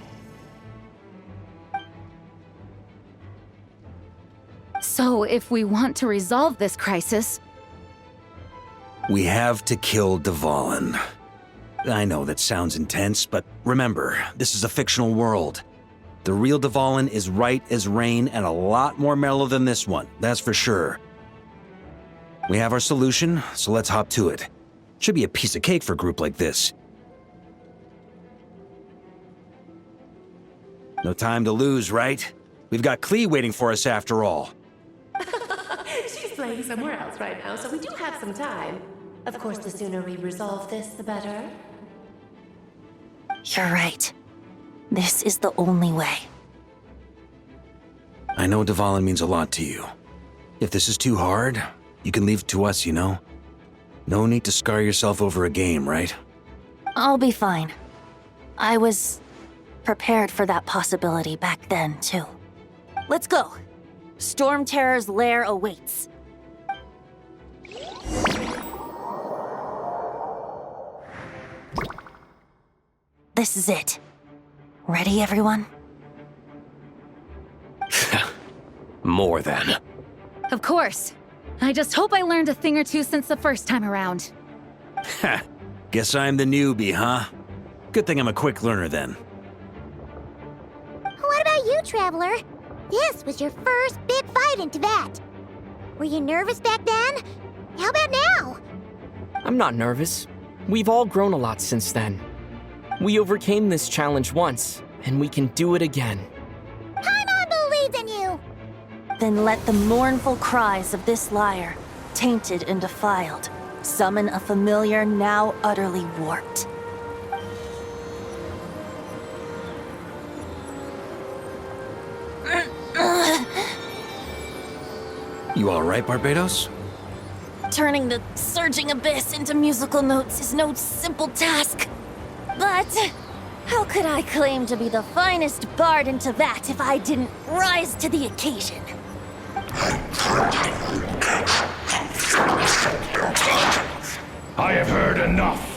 So, if we want to resolve this crisis... We have to kill Dvalin. I know that sounds intense, but remember, this is a fictional world. The real Dvalin is right as rain and a lot more mellow than this one, that's for sure. We have our solution, so let's hop to it. Should be a piece of cake for a group like this. No time to lose, right? We've got Klee waiting for us after all. She's playing somewhere else right now, so we do have some time. Of course, the sooner we resolve this, the better. You're right. This is the only way. I know Dvalin means a lot to you. If this is too hard, you can leave it to us, you know? No need to scar yourself over a game, right? I'll be fine. I was prepared for that possibility back then, too. Let's go. Storm Terror's lair awaits. This is it. Ready, everyone? More than. Of course. I just hope I learned a thing or two since the first time around. Ha! Guess I'm the newbie, huh? Good thing I'm a quick learner then. What about you, Traveler? This was your first big fight in Tibet. Were you nervous back then? How about now? I'm not nervous. We've all grown a lot since then. We overcame this challenge once, and we can do it again. Paimon believes in you! Then let the mournful cries of this lyre, tainted and defiled, summon a familiar now utterly warped. You alright, Barbados? Turning the surging abyss into musical notes is no simple task. But how could I claim to be the finest bard in Tibet if I didn't rise to the occasion? I have heard enough.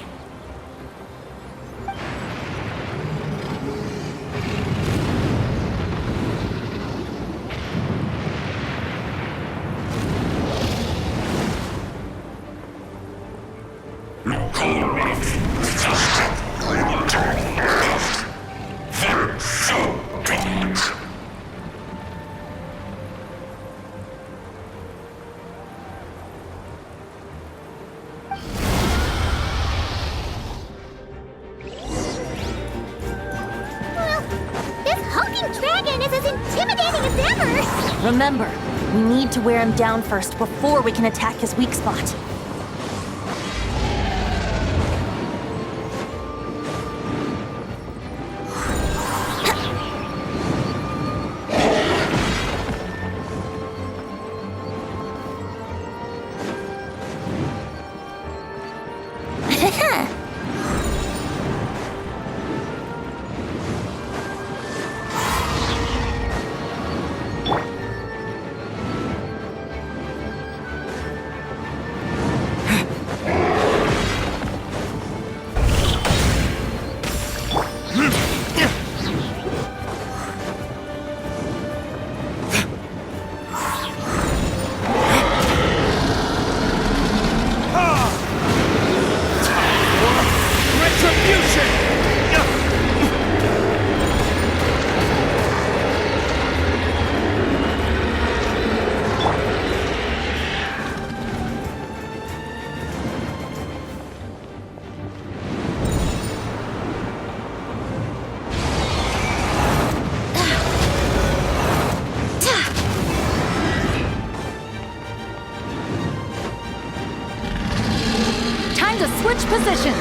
Remember, we need to wear him down first before we can attack his weak spot. Switch positions.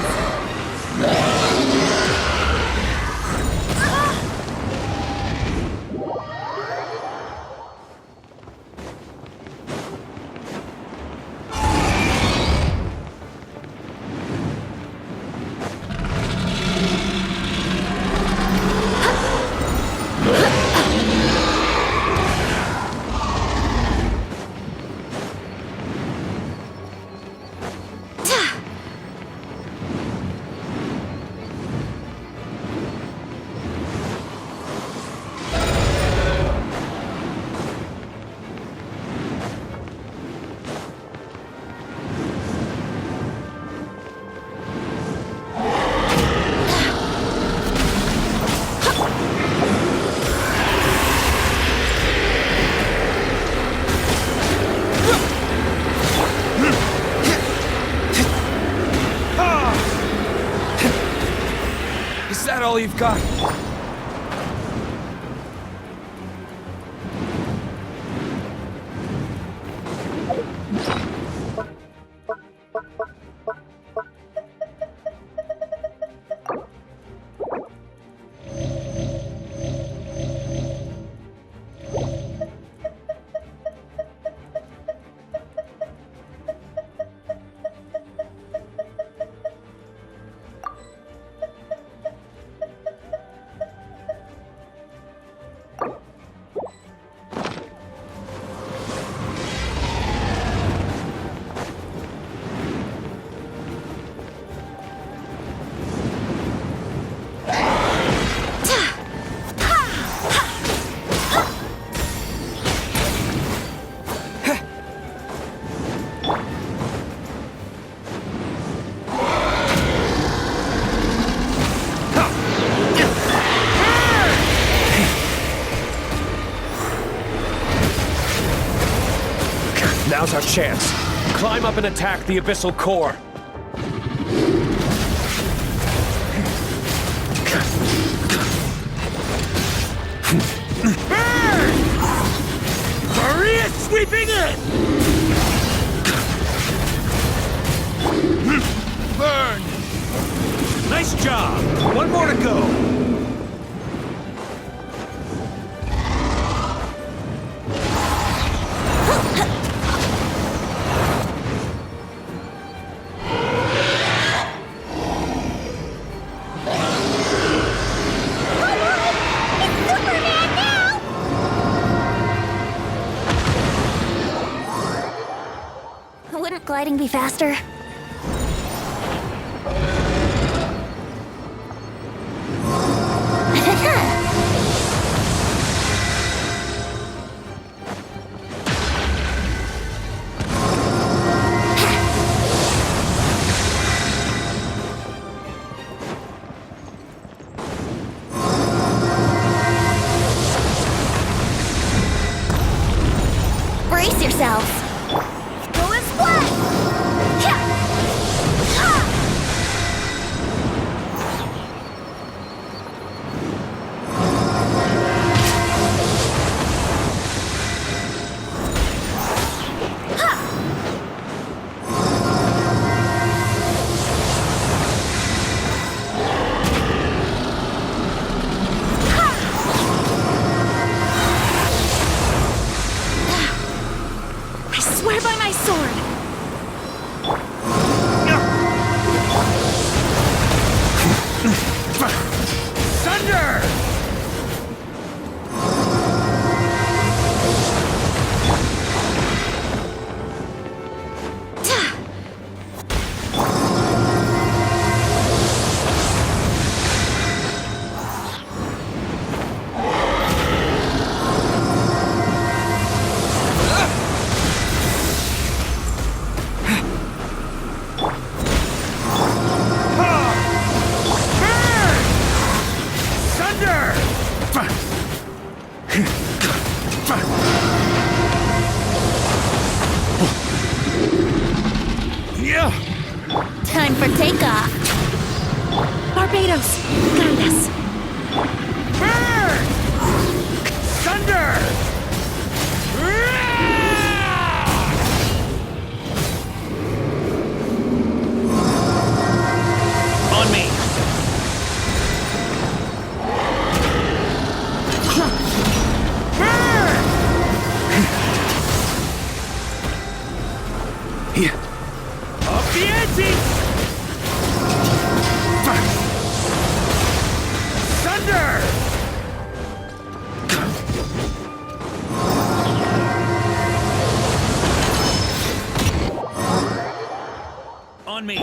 Is that all you've got? Now's our chance. Climb up and attack the abyssal core. Burn! Maria sweeping in! Burn! Nice job! One more to go! gliding be faster? Brace yourselves! Go and splat! Yeah! Ha! I swear by my sword! Thunder! Time for takeoff! Barbados, guide us. Burn! Thunder! On me! Up the ante! Thunder! On me!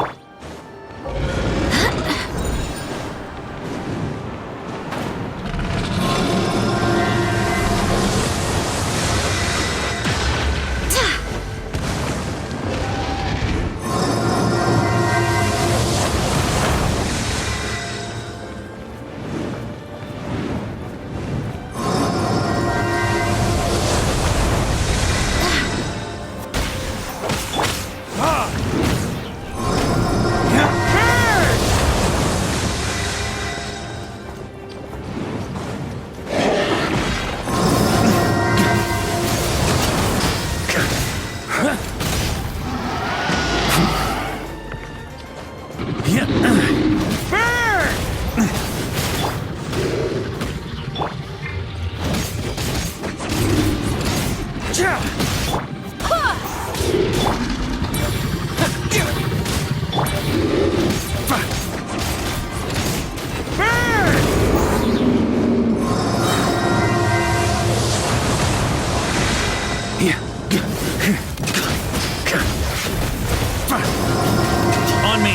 On me!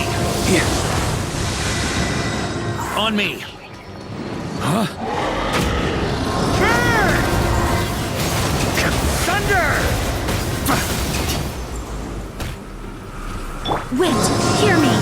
On me! Huh? Burn! Thunder! Wind, hear me.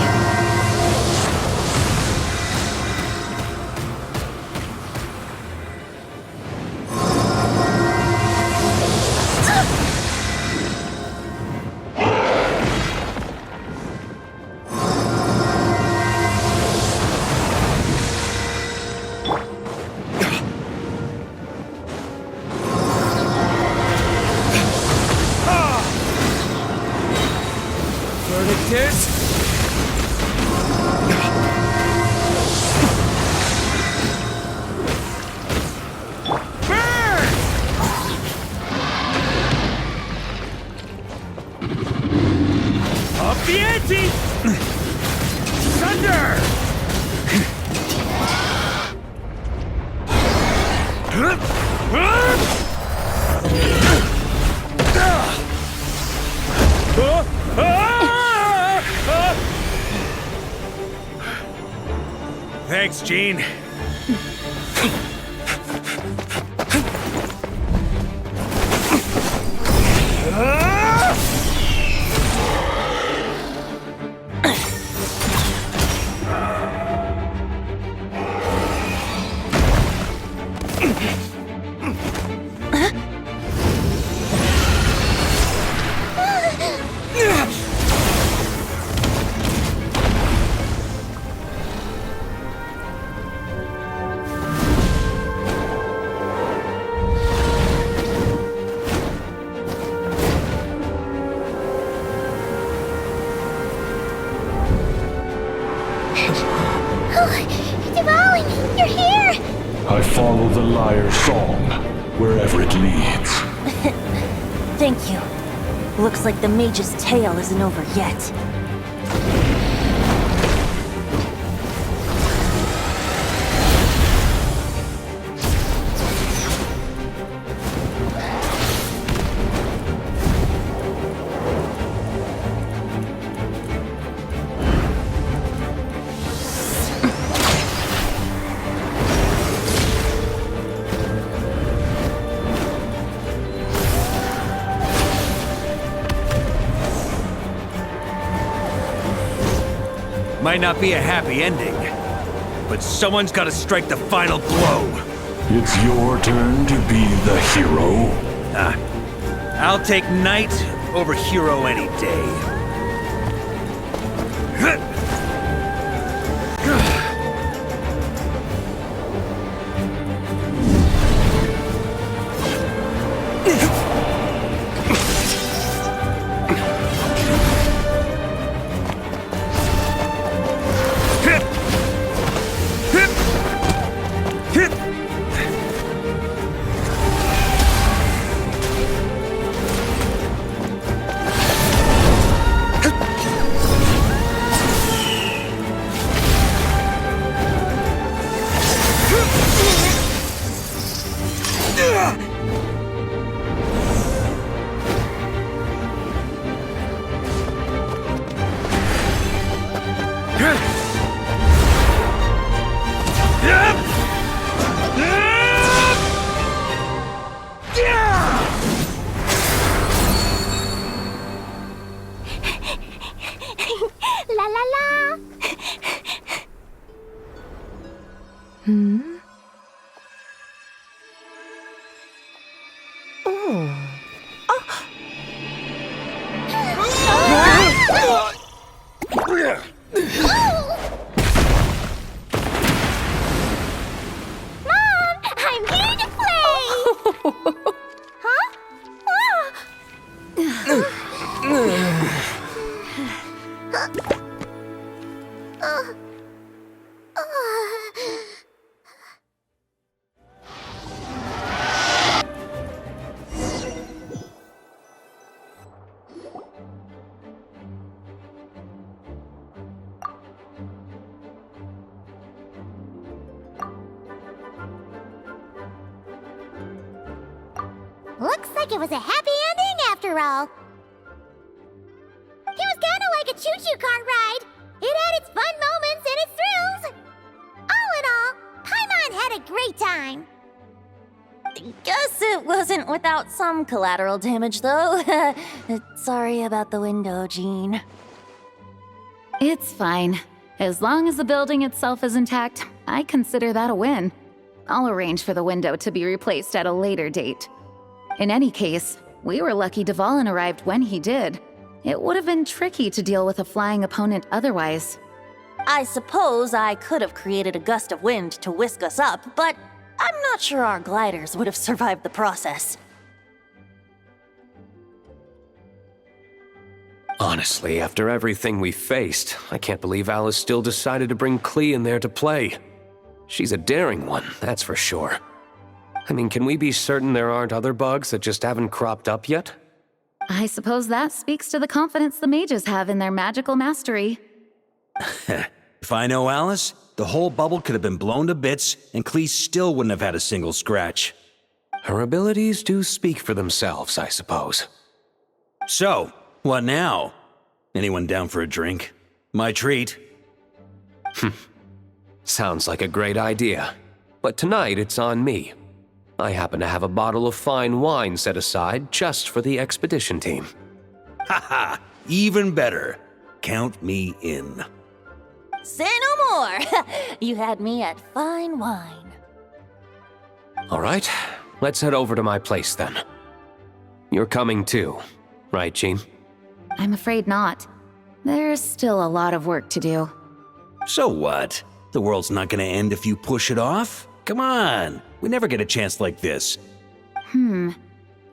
Verdict is... Thanks, Gene. Dvalin, you're here! I follow the lyre's song, wherever it leads. Thank you. Looks like the mage's tale isn't over yet. Might not be a happy ending, but someone's gotta strike the final blow. It's your turn to be the hero. I'll take knight over hero any day. La la la! Mom, I'm here to play! Huh? Looks like it was a happy ending after all. It was kinda like a choo-choo cart ride. It had its fun moments and its thrills. All in all, Paimon had a great time. Guess it wasn't without some collateral damage, though. Sorry about the window, Jean. It's fine. As long as the building itself is intact, I consider that a win. I'll arrange for the window to be replaced at a later date. In any case, we were lucky Dvalin arrived when he did. It would have been tricky to deal with a flying opponent otherwise. I suppose I could have created a gust of wind to whisk us up, but I'm not sure our gliders would have survived the process. Honestly, after everything we faced, I can't believe Alice still decided to bring Klee in there to play. She's a daring one, that's for sure. I mean, can we be certain there aren't other bugs that just haven't cropped up yet? I suppose that speaks to the confidence the mages have in their magical mastery. If I know Alice, the whole bubble could have been blown to bits, and Klee still wouldn't have had a single scratch. Her abilities do speak for themselves, I suppose. So, what now? Anyone down for a drink? My treat. Sounds like a great idea. But tonight it's on me. I happen to have a bottle of fine wine set aside just for the expedition team. Haha, even better. Count me in. Say no more! You had me at fine wine. All right, let's head over to my place then. You're coming too, right, Jean? I'm afraid not. There's still a lot of work to do. So what? The world's not gonna end if you push it off? Come on, we never get a chance like this.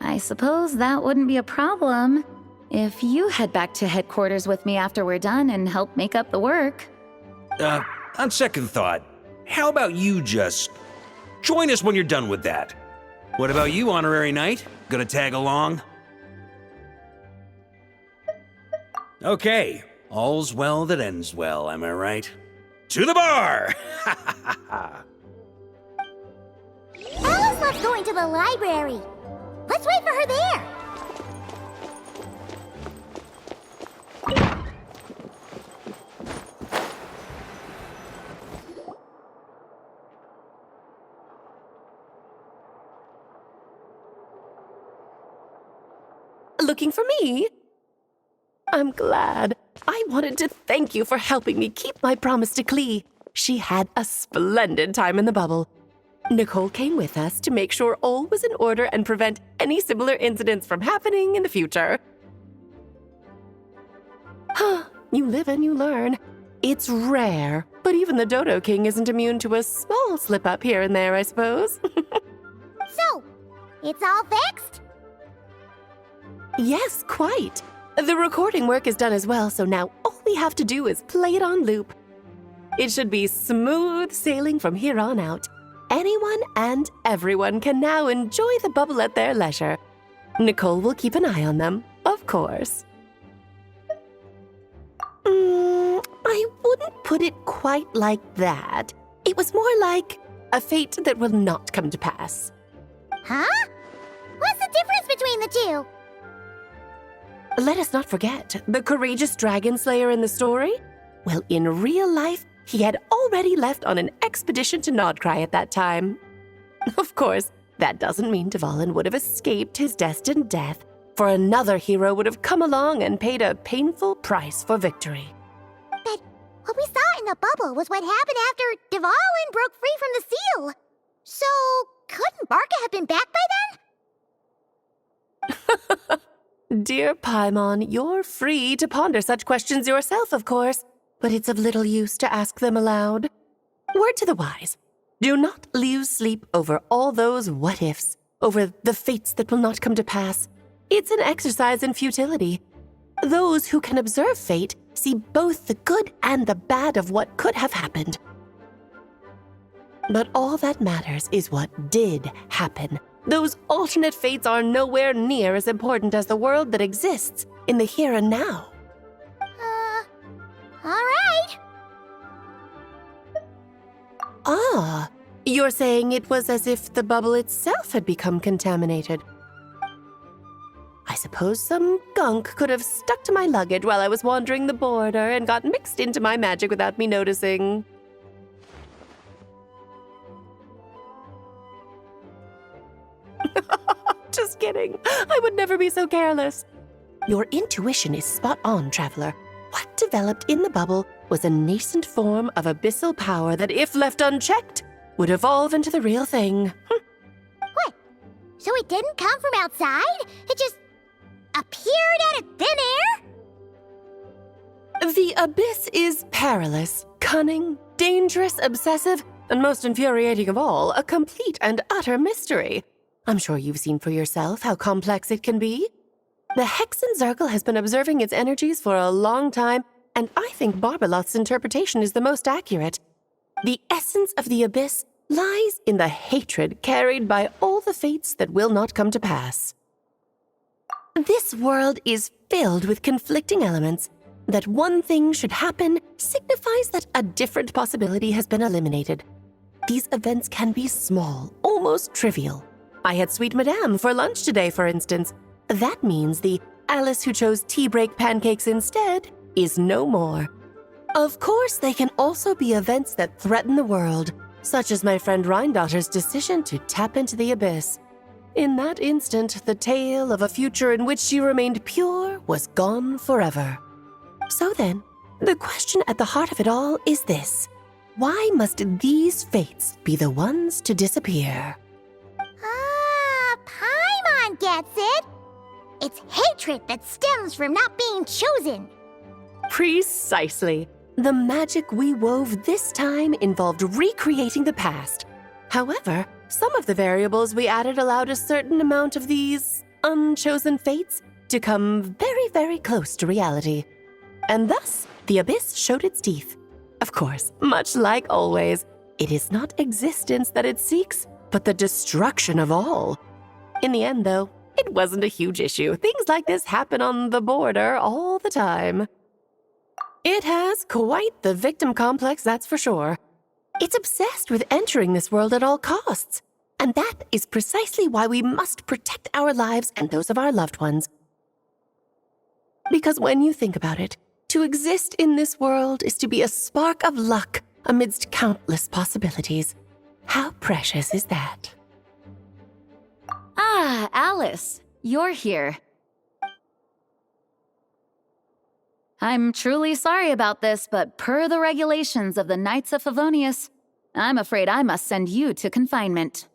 I suppose that wouldn't be a problem if you head back to headquarters with me after we're done and help make up the work. On second thought, how about you just join us when you're done with that? What about you, Honorary Knight? Gonna tag along? Okay, all's well that ends well, am I right? To the bar! Alice loves going to the library. Let's wait for her there. Looking for me? I'm glad. I wanted to thank you for helping me keep my promise to Klee. She had a splendid time in the bubble. Nicole came with us to make sure all was in order and prevent any similar incidents from happening in the future. You live and you learn. It's rare, but even the Dodo King isn't immune to a small slip-up here and there, I suppose. So, it's all fixed? Yes, quite. The recording work is done as well, so now all we have to do is play it on loop. It should be smooth sailing from here on out. Anyone and everyone can now enjoy the bubble at their leisure. Nicole will keep an eye on them, of course. I wouldn't put it quite like that. It was more like a fate that will not come to pass. Huh? What's the difference between the two? Let us not forget the courageous dragon slayer in the story. Well, in real life, he had already left on an expedition to Nodcry at that time. Of course, that doesn't mean Dvalin would have escaped his destined death, for another hero would have come along and paid a painful price for victory. But what we saw in the bubble was what happened after Dvalin broke free from the seal. So, couldn't Barca have been back by then? Dear Paimon, you're free to ponder such questions yourself, of course, but it's of little use to ask them aloud. Word to the wise, do not lose sleep over all those what-ifs, over the fates that will not come to pass. It's an exercise in futility. Those who can observe fate see both the good and the bad of what could have happened. But all that matters is what did happen. Those alternate fates are nowhere near as important as the world that exists in the here and now. All right. Ah, you're saying it was as if the bubble itself had become contaminated. I suppose some gunk could have stuck to my luggage while I was wandering the border and got mixed into my magic without me noticing. Just kidding. I would never be so careless. Your intuition is spot on, Traveler. What developed in the bubble was a nascent form of abyssal power that, if left unchecked, would evolve into the real thing. What? So it didn't come from outside? It just appeared out of thin air? The abyss is perilous, cunning, dangerous, obsessive, and most infuriating of all, a complete and utter mystery. I'm sure you've seen for yourself how complex it can be. The Hexen Circle has been observing its energies for a long time, and I think Barbeloth's interpretation is the most accurate. The essence of the abyss lies in the hatred carried by all the fates that will not come to pass. This world is filled with conflicting elements. That one thing should happen signifies that a different possibility has been eliminated. These events can be small, almost trivial. I had Sweet Madame for lunch today, for instance. That means the Alice who chose tea break pancakes instead is no more. Of course, they can also be events that threaten the world, such as my friend Rhindotter's decision to tap into the abyss. In that instant, the tale of a future in which she remained pure was gone forever. So then, the question at the heart of it all is this. Why must these fates be the ones to disappear? Ah, Paimon gets it! It's hatred that stems from not being chosen. Precisely. The magic we wove this time involved recreating the past. However, some of the variables we added allowed a certain amount of these unchosen fates to come very, very close to reality. And thus, the abyss showed its teeth. Of course, much like always, it is not existence that it seeks, but the destruction of all. In the end, though, it wasn't a huge issue. Things like this happen on the border all the time. It has quite the victim complex, that's for sure. It's obsessed with entering this world at all costs. And that is precisely why we must protect our lives and those of our loved ones. Because when you think about it, to exist in this world is to be a spark of luck amidst countless possibilities. How precious is that? Ah, Alice, you're here. I'm truly sorry about this, but per the regulations of the Knights of Favonius, I'm afraid I must send you to confinement.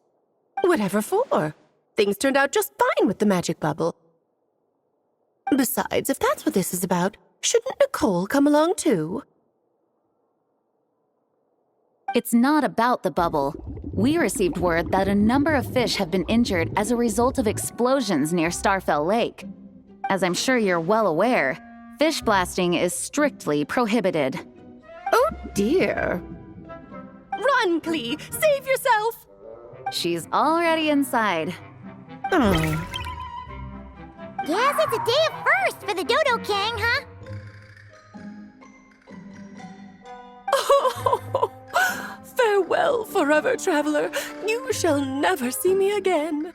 Whatever for? Things turned out just fine with the magic bubble. Besides, if that's what this is about, shouldn't Nicole come along too? It's not about the bubble. We received word that a number of fish have been injured as a result of explosions near Starfell Lake. As I'm sure you're well aware, fish blasting is strictly prohibited. Oh dear. Run, Klee! Save yourself! She's already inside. Guess it's a day of first for the Dodo King, huh? Farewell, forever traveler. You shall never see me again.